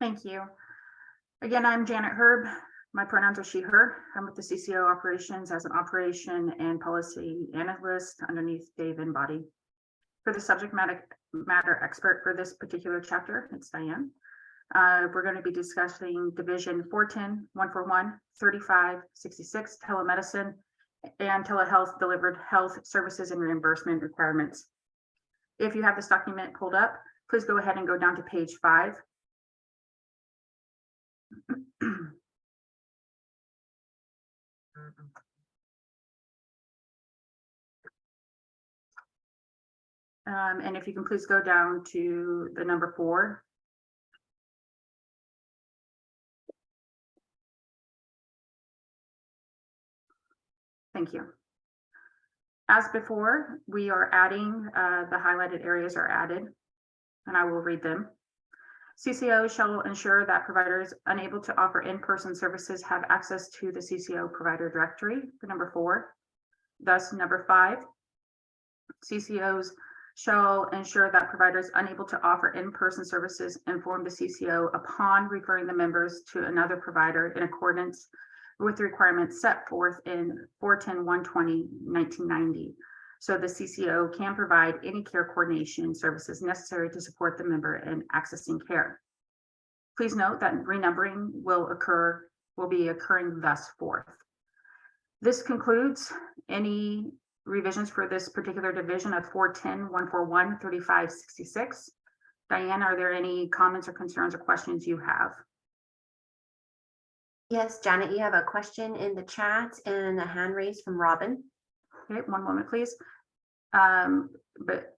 Thank you. Again, I'm Janet Herb. My pronouns are she, her. I'm with the CCO operations as an operation and policy analyst underneath Dave and Body. For the subject matter expert for this particular chapter, it's Diane. We're going to be discussing Division 410, 141, 35, 66, telemedicine, and telehealth delivered health services and reimbursement requirements. If you have this document pulled up, please go ahead and go down to page 5. And if you can please go down to the number 4. Thank you. As before, we are adding, the highlighted areas are added, and I will read them. CCO shall ensure that providers unable to offer in-person services have access to the CCO provider directory, for number 4. Thus, number 5, CCOs shall ensure that providers unable to offer in-person services inform the CCO upon referring the members to another provider in accordance with the requirements set forth in 410-120-1990. So the CCO can provide any care coordination services necessary to support the member in accessing care. Please note that renumbering will be occurring thus forth. This concludes any revisions for this particular division of 410-141-3566. Diane, are there any comments or concerns or questions you have? Yes, Janet, you have a question in the chat and a hand raised from Robin. Okay, one moment, please. But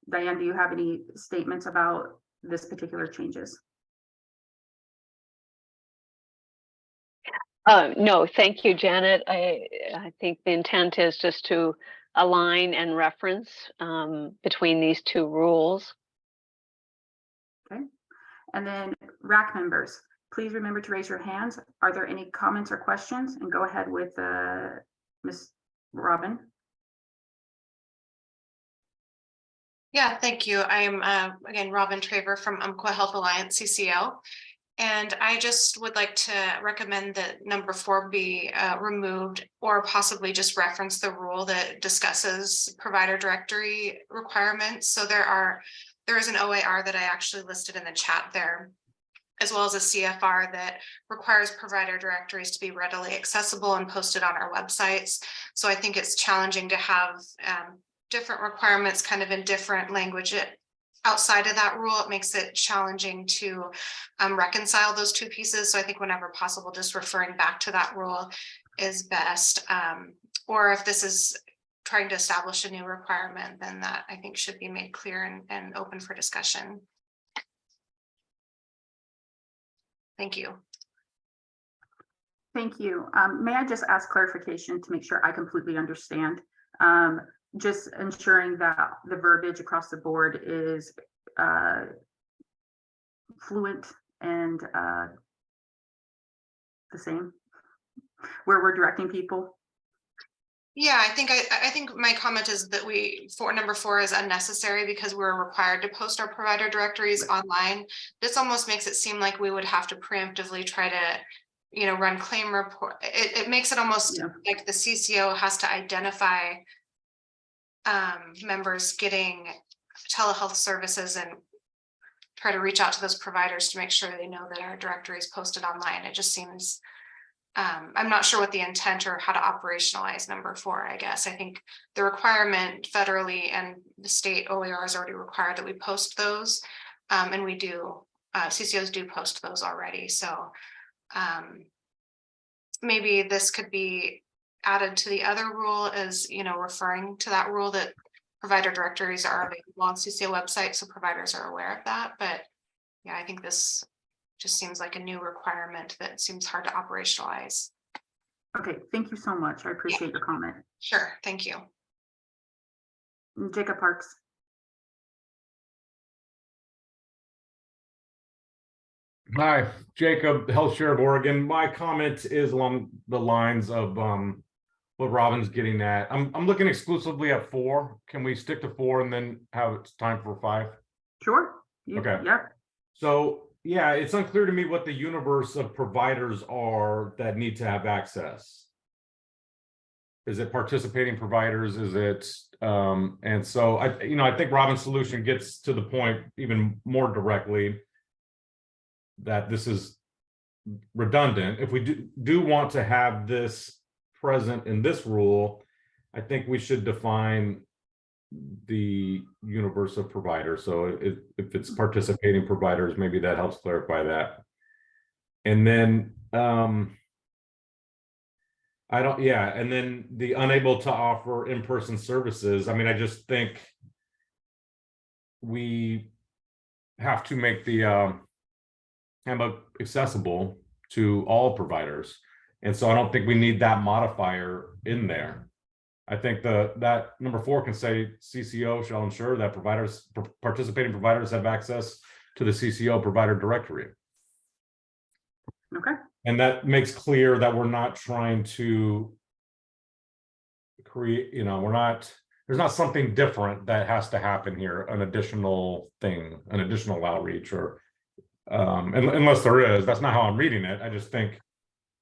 Diane, do you have any statements about this particular changes? No, thank you, Janet. I think the intent is just to align and reference between these two rules. Okay. And then RAC members, please remember to raise your hands. Are there any comments or questions? And go ahead with Ms. Robin. Yeah, thank you. I'm again Robin Traver from Umpqua Health Alliance CCO. And I just would like to recommend that number 4 be removed, or possibly just reference the rule that discusses provider directory requirements. So there is an OAR that I actually listed in the chat there, as well as a CFR that requires provider directories to be readily accessible and posted on our websites. So I think it's challenging to have different requirements kind of in different language. Outside of that rule, it makes it challenging to reconcile those two pieces. So I think whenever possible, just referring back to that rule is best. Or if this is trying to establish a new requirement, then that I think should be made clear and open for discussion. Thank you. Thank you. May I just ask clarification to make sure I completely understand? Just ensuring that the verbiage across the board is fluent and the same, where we're directing people. Yeah, I think my comment is that number 4 is unnecessary because we're required to post our provider directories online. This almost makes it seem like we would have to preemptively try to, run claim report. It makes it almost like the CCO has to identify members getting telehealth services and try to reach out to those providers to make sure they know that our directory is posted online. It just seems, I'm not sure what the intent or how to operationalize number 4, I guess. I think the requirement federally and the state OER is already required that we post those. And we do, CCOs do post those already. So maybe this could be added to the other rule as, referring to that rule that provider directories are available on CCO website, so providers are aware of that. But yeah, I think this just seems like a new requirement that seems hard to operationalize. Okay, thank you so much. I appreciate your comment. Sure, thank you. Jacob Parks. Hi, Jacob, Health Share of Oregon. My comment is along the lines of what Robin's getting at. I'm looking exclusively at 4. Can we stick to 4 and then have it's time for 5? Sure. Okay. Yep. So yeah, it's unclear to me what the universe of providers are that need to have access. Is it participating providers? Is it and so I think Robin's solution gets to the point even more directly that this is redundant. If we do want to have this present in this rule, I think we should define the universe of providers. So if it's participating providers, maybe that helps clarify that. And then and then the unable to offer in-person services. I mean, I just think we have to make the handbook accessible to all providers. And so I don't think we need that modifier in there. I think that number 4 can say CCO shall ensure that participating providers have access to the CCO provider directory. Okay. And that makes clear that we're not trying to create, there's not something different that has to happen here, an additional thing, an additional outreach, or unless there is. That's not how I'm reading it. I just think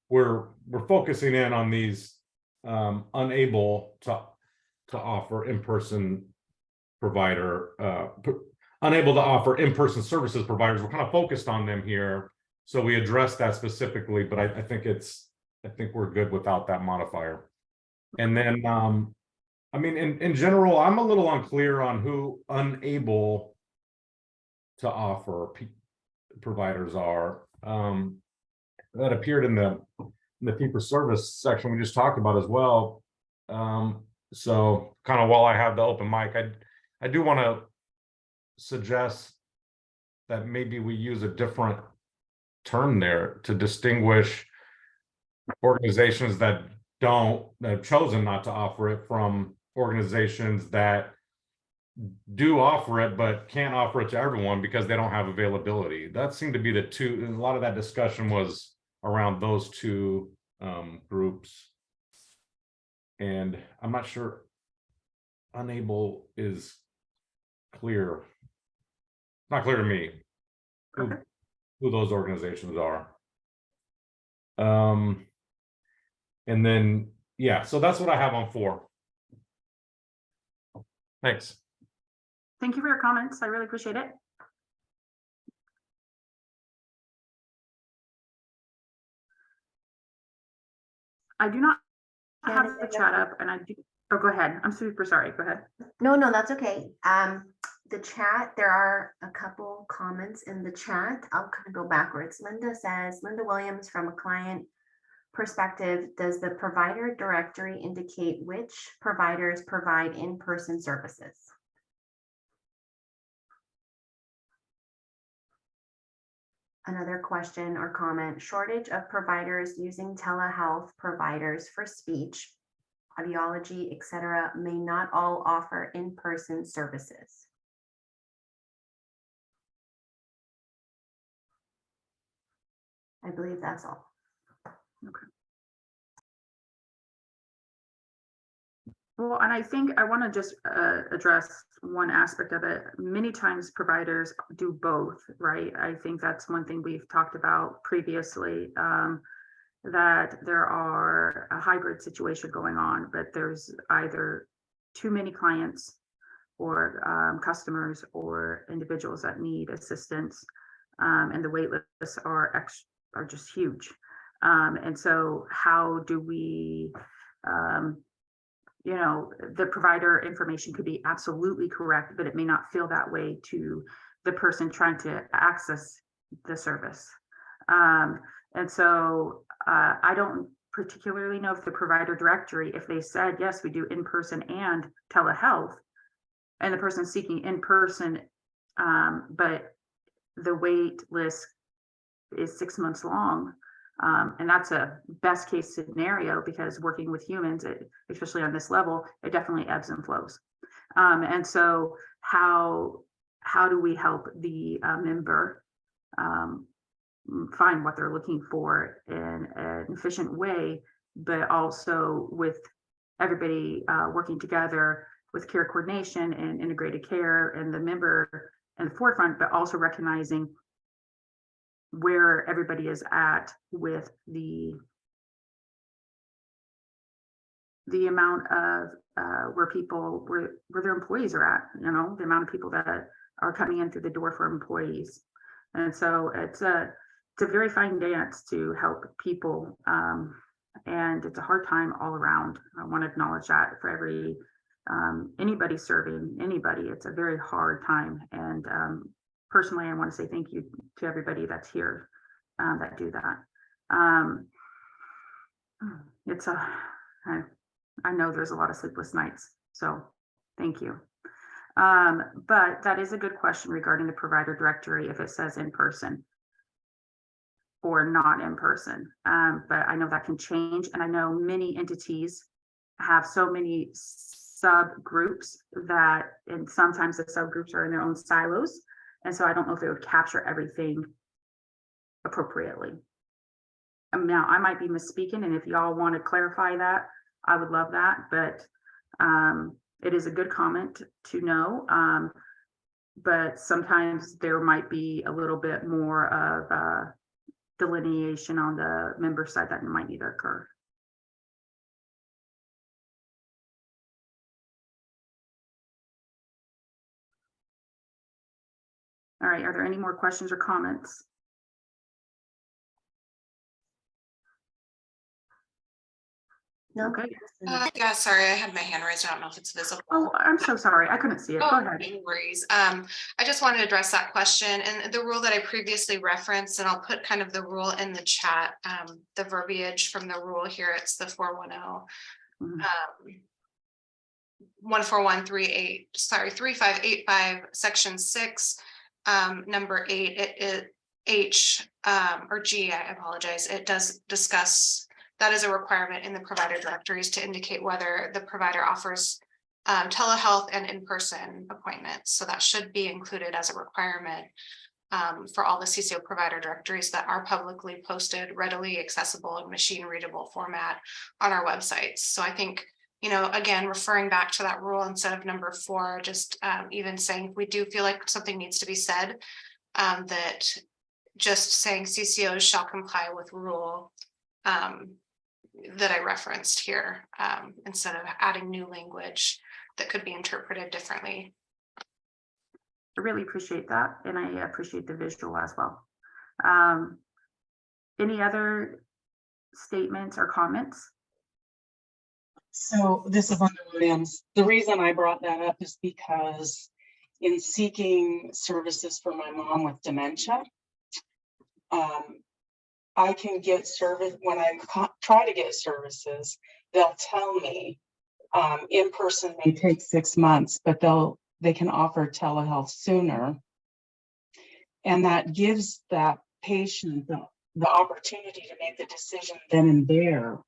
we're focusing in on these unable to offer in-person provider, unable to offer in-person services providers. We're kind of focused on them here, so we address that specifically. But I think we're good without that modifier. And then I mean, in general, I'm a little unclear on who unable to offer providers are. That appeared in the fee-for-service section we just talked about as well. So kind of while I have the open mic, I do want to suggest that maybe we use a different term there to distinguish organizations that have chosen not to offer it from organizations that do offer it, but can't offer it to everyone because they don't have availability. That seemed to be the two, and a lot of that discussion was around those two groups. And I'm not sure unable is clear. Not clear to me who those organizations are. And then, yeah, so that's what I have on 4. Thanks. Thank you for your comments. I really appreciate it. I do not have the chat up, and I do. Oh, go ahead. I'm super sorry. Go ahead. No, that's okay. The chat, there are a couple comments in the chat. I'll kind of go backwards. Linda says, Linda Williams, from a client perspective, does the provider directory indicate which providers provide in-person services? Another question or comment, shortage of providers using telehealth providers for speech, audiology, etc., may not all offer in-person services. I believe that's all. Okay. Well, and I think I want to just address one aspect of it. Many times providers do both, right? I think that's one thing we've talked about previously, that there are a hybrid situation going on, but there's either too many clients or customers or individuals that need assistance, and the wait lists are just huge. And so how do we, the provider information could be absolutely correct, but it may not feel that way to the person trying to access the service. And so I don't particularly know if the provider directory, if they said, yes, we do in-person and telehealth, and the person seeking in-person, but the wait list is 6 months long. And that's a best case scenario, because working with humans, especially on this level, it definitely ebbs and flows. And so how do we help the member find what they're looking for in an efficient way, but also with everybody working together with care coordination and integrated care and the member in the forefront, but also recognizing where everybody is at with the amount of where their employees are at, the amount of people that are coming in through the door for employees. And so it's a very fine dance to help people, and it's a hard time all around. I want to acknowledge that for anybody serving anybody, it's a very hard time. And personally, I want to say thank you to everybody that's here that do that. I know there's a lot of sleepless nights, so thank you. But that is a good question regarding the provider directory, if it says in person or not in person. But I know that can change, and I know many entities have so many subgroups and sometimes the subgroups are in their own silos. And so I don't know if it would capture everything appropriately. Now I might be misspeaking, and if y'all want to clarify that, I would love that. But it is a good comment to know. But sometimes there might be a little bit more of delineation on the member side that might need to occur. All right, are there any more questions or comments? No. Okay. Yeah, sorry, I had my hand raised. I don't know if it's visible. Oh, I'm so sorry. I couldn't see it. Go ahead. No worries. I just wanted to address that question and the rule that I previously referenced, and I'll put kind of the rule in the chat, the verbiage from the rule here. It's the 410. 3585, section 6, number 8, it is H or G, I apologize. It does discuss that is a requirement in the provider directories to indicate whether the provider offers telehealth and in-person appointments. So that should be included as a requirement for all the CCO provider directories that are publicly posted, readily accessible in machine readable format on our websites. So I think, you know, again, referring back to that rule instead of number 4, just even saying we do feel like something needs to be said, that just saying CCOs shall comply with rule that I referenced here, instead of adding new language that could be interpreted differently. I really appreciate that, and I appreciate the visual as well. Any other statements or comments? So this is Linda Williams. The reason I brought that up is because in seeking services for my mom with dementia, I can get service when I try to get services. They'll tell me in person may take 6 months, but they can offer telehealth sooner, and that gives that patient the opportunity to make the decision then and there.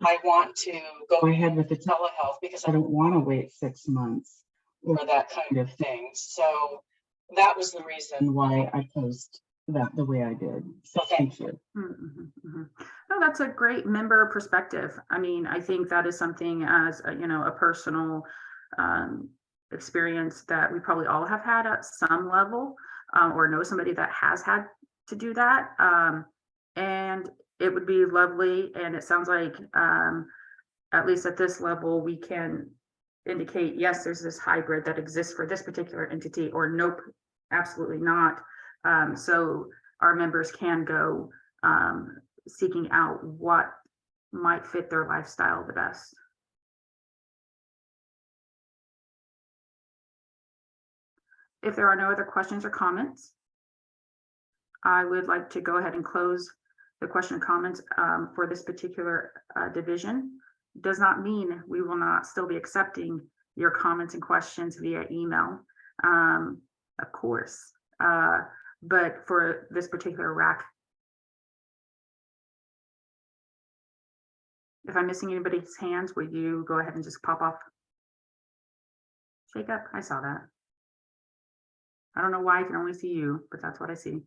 I want to go ahead with the telehealth because I don't want to wait 6 months or that kind of thing. So that was the reason why I posed that the way I did. So thank you. No, that's a great member perspective. I mean, I think that is something as a, you know, a personal experience that we probably all have had at some level, or know somebody that has had to do that. And it would be lovely. And it sounds like, at least at this level, we can indicate, yes, there's this hybrid that exists for this particular entity, or nope, absolutely not. So our members can go seeking out what might fit their lifestyle the best. If there are no other questions or comments, I would like to go ahead and close the question and comments for this particular division. Does not mean we will not still be accepting your comments and questions via email, of course. But for this particular rack, if I'm missing anybody's hands, would you go ahead and just pop off? Shake up, I saw that. I don't know why I can only see you, but that's what I see.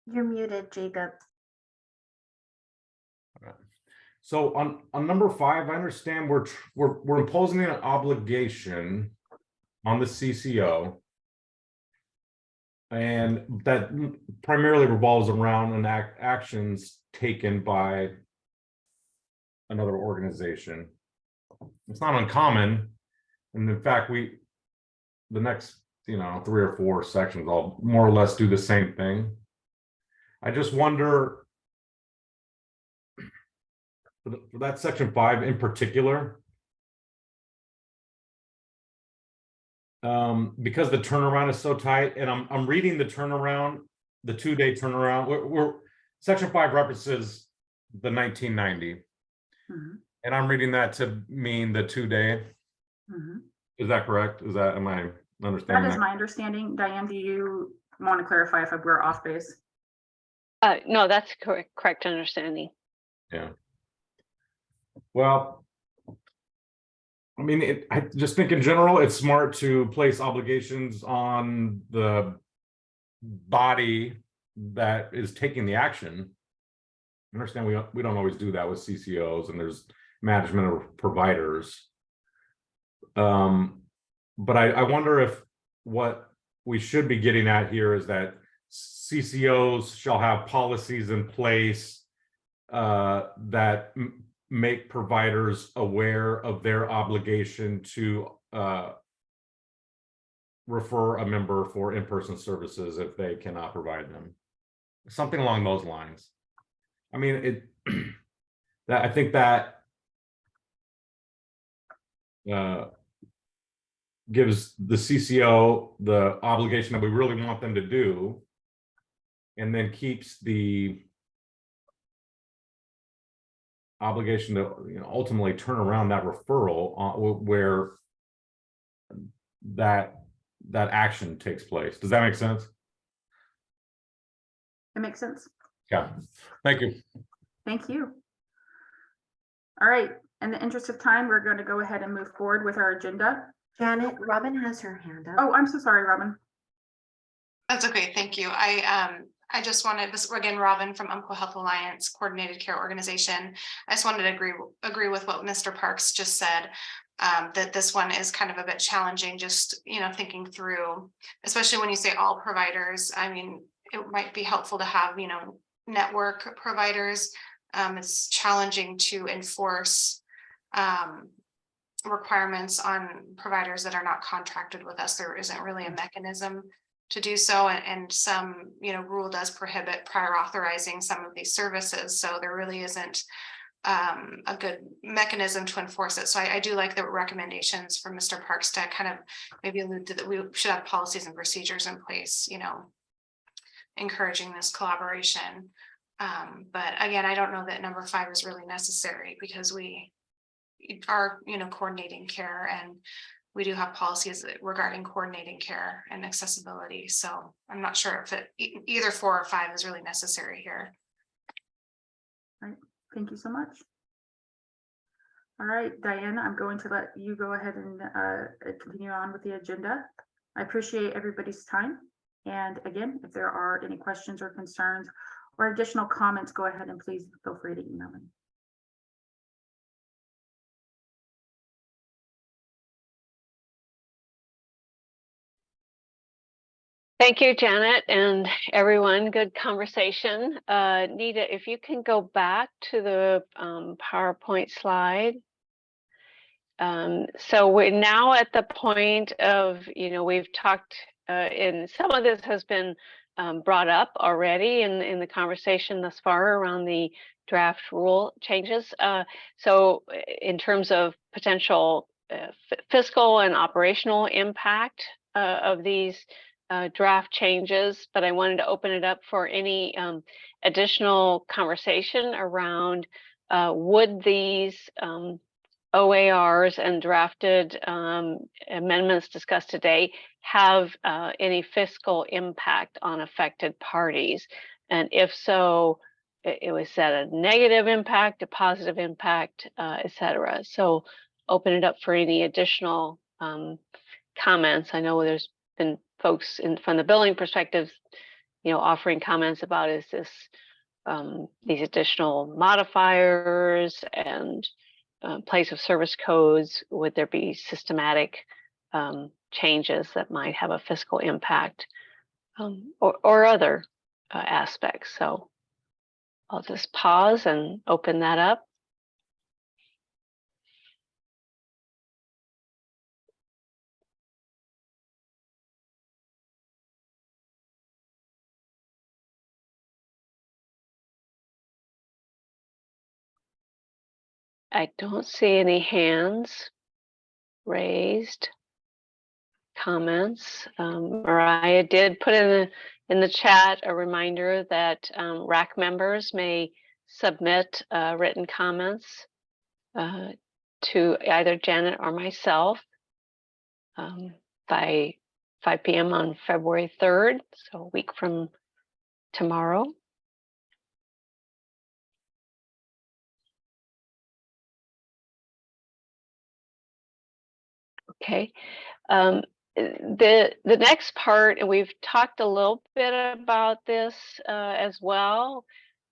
You're muted, Jacob. So on number 5, I understand we're imposing an obligation on the CCO, and that primarily revolves around an actions taken by another organization. It's not uncommon, and in fact, the next 3 or 4 sections all more or less do the same thing. I just wonder, for that section 5 in particular, because the turnaround is so tight, and I'm reading the turnaround, the 2-day turnaround. We're section 5 references the 1990, and I'm reading that to mean the 2-day. Is that correct? Am I understanding that? Is my understanding. Diane, do you want to clarify if we're off base? No, that's correct understanding. Yeah. Well, I mean, I just think in general, it's smart to place obligations on the body that is taking the action. I understand we don't always do that with CCOs, and there's management of providers. But I wonder if what we should be getting at here is that CCOs shall have policies in place that make providers aware of their obligation to refer a member for in-person services if they cannot provide them. Something along those lines. I mean, I think that gives the CCO the obligation that we really want them to do, and then keeps the obligation to ultimately turn around that referral where that action takes place. Does that make sense? It makes sense. Yeah. Thank you. Thank you. All right, in the interest of time, we're going to go ahead and move forward with our agenda. Janet, Robin has her hand up. Oh, I'm so sorry, Robin. That's okay, thank you. I just wanted this again, Robin from Umpqua Health Alliance Coordinated Care Organization. I just wanted to agree with what Mr. Parks just said. That this one is kind of a bit challenging, just thinking through, especially when you say all providers. I mean, it might be helpful to have network providers. It's challenging to enforce requirements on providers that are not contracted with us. There isn't really a mechanism to do so, and some rule does prohibit prior authorizing some of these services, so there really isn't a good mechanism to enforce it. So I do like the recommendations from Mr. Parks to kind of maybe allude to that we should have policies and procedures in place, encouraging this collaboration. But again, I don't know that number 5 is really necessary, because we are coordinating care, and we do have policies regarding coordinating care and accessibility. So I'm not sure if either 4 or 5 is really necessary here. All right, thank you so much. All right, Diane, I'm going to let you go ahead and continue on with the agenda. I appreciate everybody's time. And again, if there are any questions or concerns or additional comments, go ahead and please feel free to email me. Thank you, Janet, and everyone. Good conversation. Nita, if you can go back to the PowerPoint slide. So we're now at the point of, we've talked, and some of this has been brought up already in the conversation thus far around the draft rule changes. So in terms of potential fiscal and operational impact of these draft changes, but I wanted to open it up for any additional conversation around would these OARs and drafted amendments discussed today have any fiscal impact on affected parties? And if so, it was that a negative impact, a positive impact, et cetera. So open it up for any additional comments. I know there's been folks from the billing perspective, offering comments about is this these additional modifiers and place of service codes, would there be systematic changes that might have a fiscal impact or other aspects? So I'll just pause and open that up. I don't see any hands raised. Comments. Mariah did put in the chat a reminder that RAC members may submit written comments to either Janet or myself by 5 p.m. on February 3rd, so a week from tomorrow. Okay. The next part, and we've talked a little bit about this as well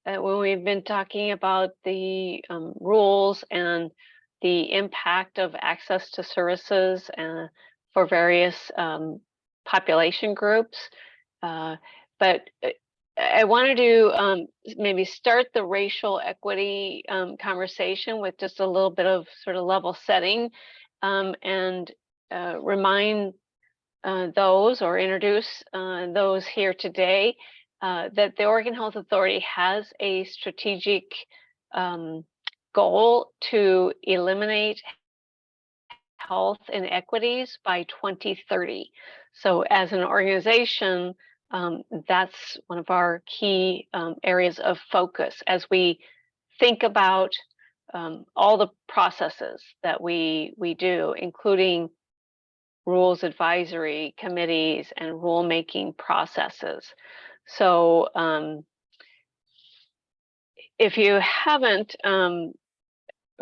when we've been talking about the rules and the impact of access to services for various population groups. But I wanted to maybe start the racial equity conversation with just a little bit of sort of level setting and remind those or introduce those here today that the Oregon Health Authority has a strategic goal to eliminate health inequities by 2030. So as an organization, that's one of our key areas of focus as we think about all the processes that we do, including rules advisory committees and rulemaking processes. So if you haven't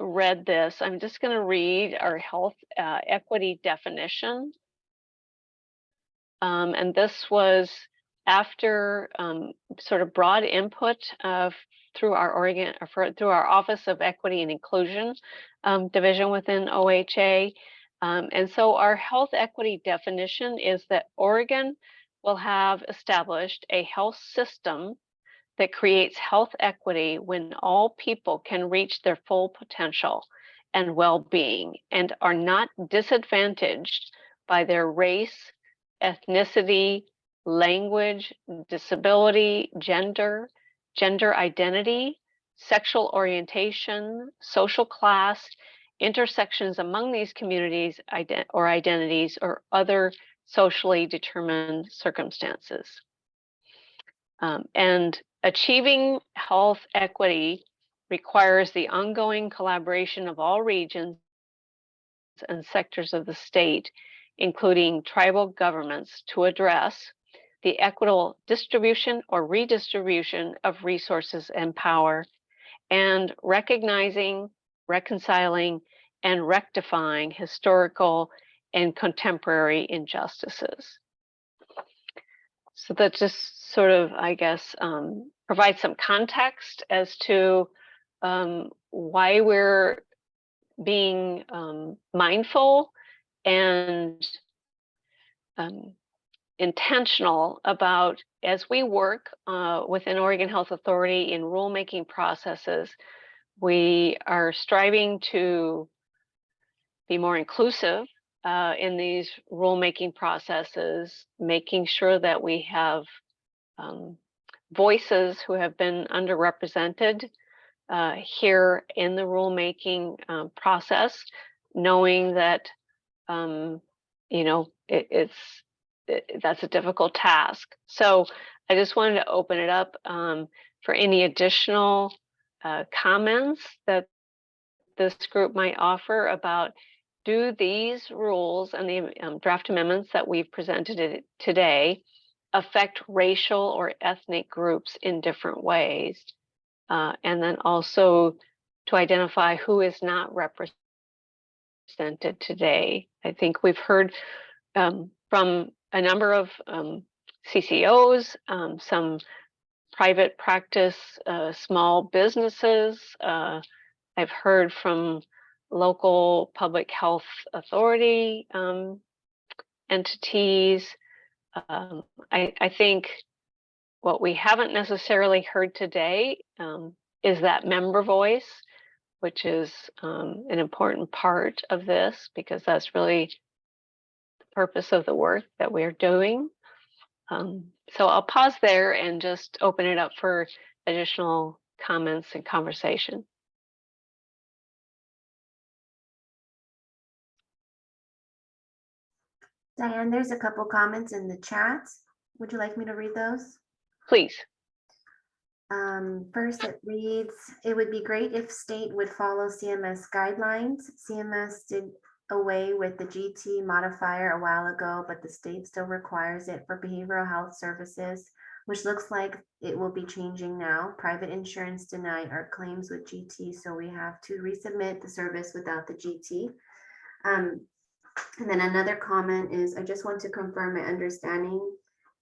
read this, I'm just going to read our health equity definition. And this was after sort of broad input through our through our Office of Equity and Inclusion division within OHA. And so our health equity definition is that Oregon will have established a health system that creates health equity when all people can reach their full potential and well-being and are not disadvantaged by their race, ethnicity, language, disability, gender identity, sexual orientation, social class, intersections among these communities or identities, or other socially determined circumstances. And achieving health equity requires the ongoing collaboration of all regions and sectors of the state, including tribal governments, to address the equitable distribution or redistribution of resources and power, and recognizing, reconciling, and rectifying historical and contemporary injustices. So that just sort of, I guess, provides some context as to why we're being mindful and intentional about, as we work within Oregon Health Authority in rulemaking processes, we are striving to be more inclusive in these rulemaking processes, making sure that we have voices who have been underrepresented here in the rulemaking process, knowing that you know that's a difficult task. So I just wanted to open it up for any additional comments that this group might offer about, do these rules and the draft amendments that we've presented today affect racial or ethnic groups in different ways? And then also to identify who is not represented today. I think we've heard from a number of CCOs, some private practice, small businesses. I've heard from local public health authority entities. I think what we haven't necessarily heard today is that member voice, which is an important part of this, because that's really the purpose of the work that we're doing. So I'll pause there and just open it up for additional comments and conversation. Diane, there's a couple comments in the chat. Would you like me to read those? Please. First, it reads, it would be great if state would follow CMS guidelines. CMS did away with the GT modifier a while ago, but the state still requires it for behavioral health services, which looks like it will be changing now. Private insurance denied our claims with GT, so we have to resubmit the service without the GT. And then another comment is, I just want to confirm my understanding.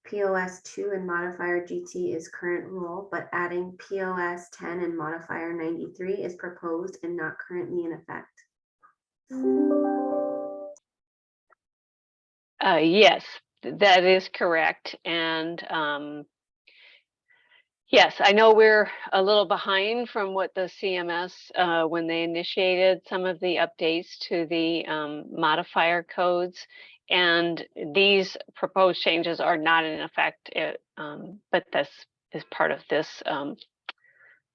POS 2 and modifier GT is current rule, but adding POS 10 and modifier 93 is proposed and not currently in effect. Yes, that is correct. And yes, I know we're a little behind from what the CMS, when they initiated some of the updates to the modifier codes, and these proposed changes are not in effect, but this is part of this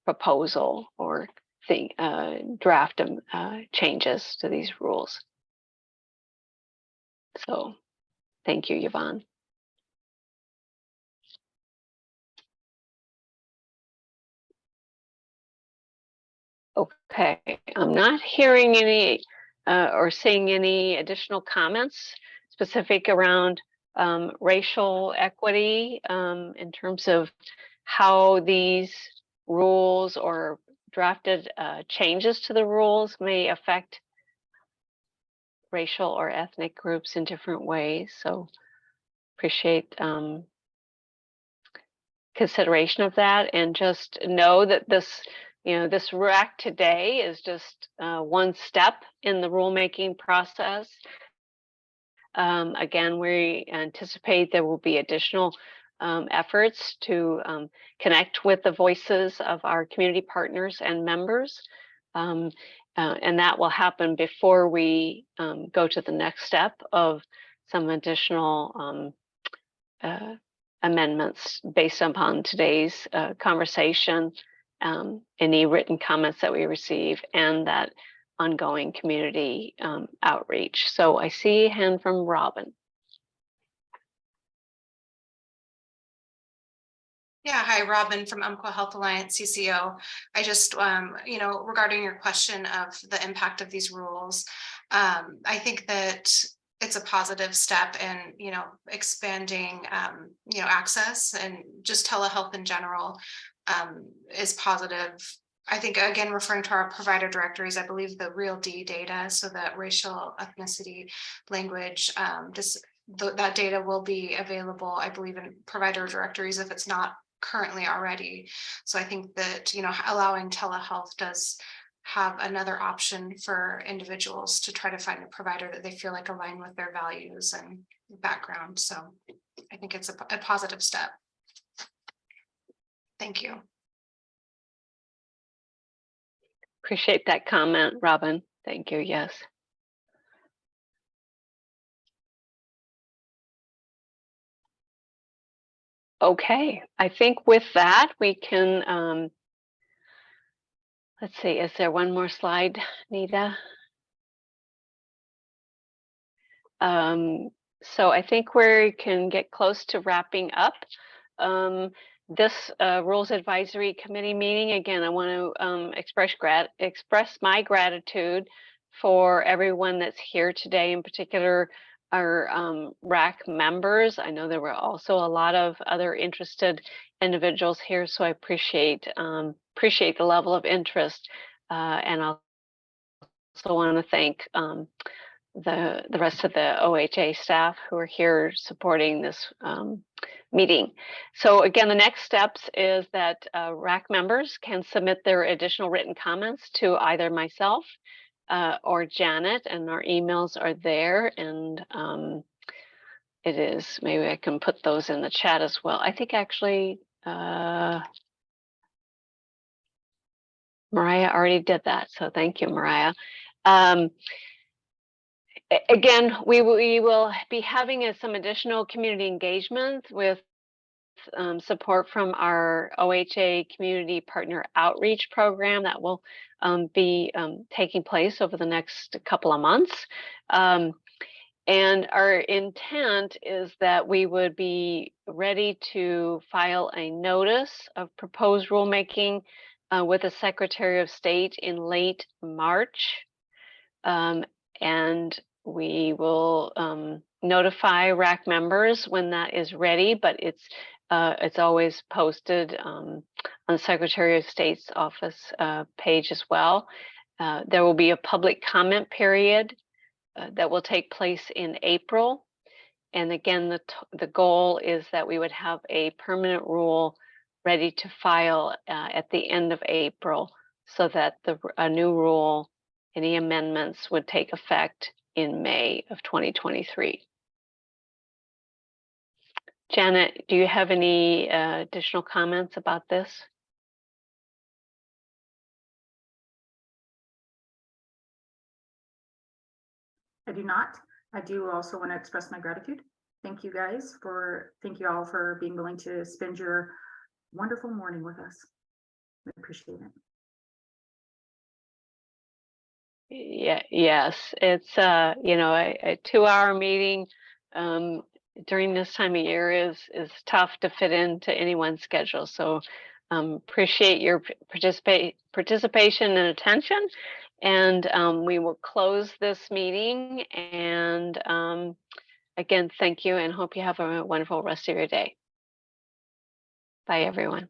proposal or the draft changes to these rules. So thank you, Yvonne. Okay, I'm not hearing any or seeing any additional comments specific around racial equity in terms of how these rules or drafted changes to the rules may affect racial or ethnic groups in different ways. So appreciate consideration of that, and just know that this, this RAC today is just one step in the rulemaking process. Again, we anticipate there will be additional efforts to connect with the voices of our community partners and members. And that will happen before we go to the next step of some additional amendments based upon today's conversation, any written comments that we receive, and that ongoing community outreach. So I see a hand from Robin. Yeah, hi, Robin from Umpqua Health Alliance, CCO. I just, regarding your question of the impact of these rules, I think that it's a positive step in, expanding, access, and just telehealth in general is positive. I think, again, referring to our provider directories, I believe the Real D data, so that racial, ethnicity, language, that data will be available, I believe, in provider directories if it's not currently already. So I think that, allowing telehealth does have another option for individuals to try to find a provider that they feel like align with their values and background. So I think it's a positive step. Thank you. Appreciate that comment, Robin. Thank you. Yes. Okay, I think with that we can, let's see, is there one more slide, Nita? So I think we can get close to wrapping up this Rules Advisory Committee meeting. Again, I want to express my gratitude for everyone that's here today, in particular our RAC members. I know there were also a lot of other interested individuals here, so I appreciate the level of interest, and I also want to thank the rest of the OHA staff who are here supporting this meeting. So again, the next steps is that RAC members can submit their additional written comments to either myself or Janet, and our emails are there, and it is, maybe I can put those in the chat as well. I think actually Mariah already did that, so thank you, Mariah. Again, we will be having some additional community engagement with support from our OHA Community Partner Outreach Program that will be taking place over the next couple of months. And our intent is that we would be ready to file a notice of proposed rulemaking with the Secretary of State in late March. And we will notify RAC members when that is ready, but it's always posted on the Secretary of State's office page as well. There will be a public comment period that will take place in April. And again, the goal is that we would have a permanent rule ready to file at the end of April, so that a new rule, any amendments, would take effect in May of 2023. Janet, do you have any additional comments about this? I do not. I do also want to express my gratitude. Thank you all for being willing to spend your wonderful morning with us. I appreciate it. Yeah, yes, it's a 2-hour meeting during this time of year is tough to fit into anyone's schedule. So appreciate your participation and attention. And we will close this meeting. And again, thank you, and hope you have a wonderful rest of your day. Bye, everyone.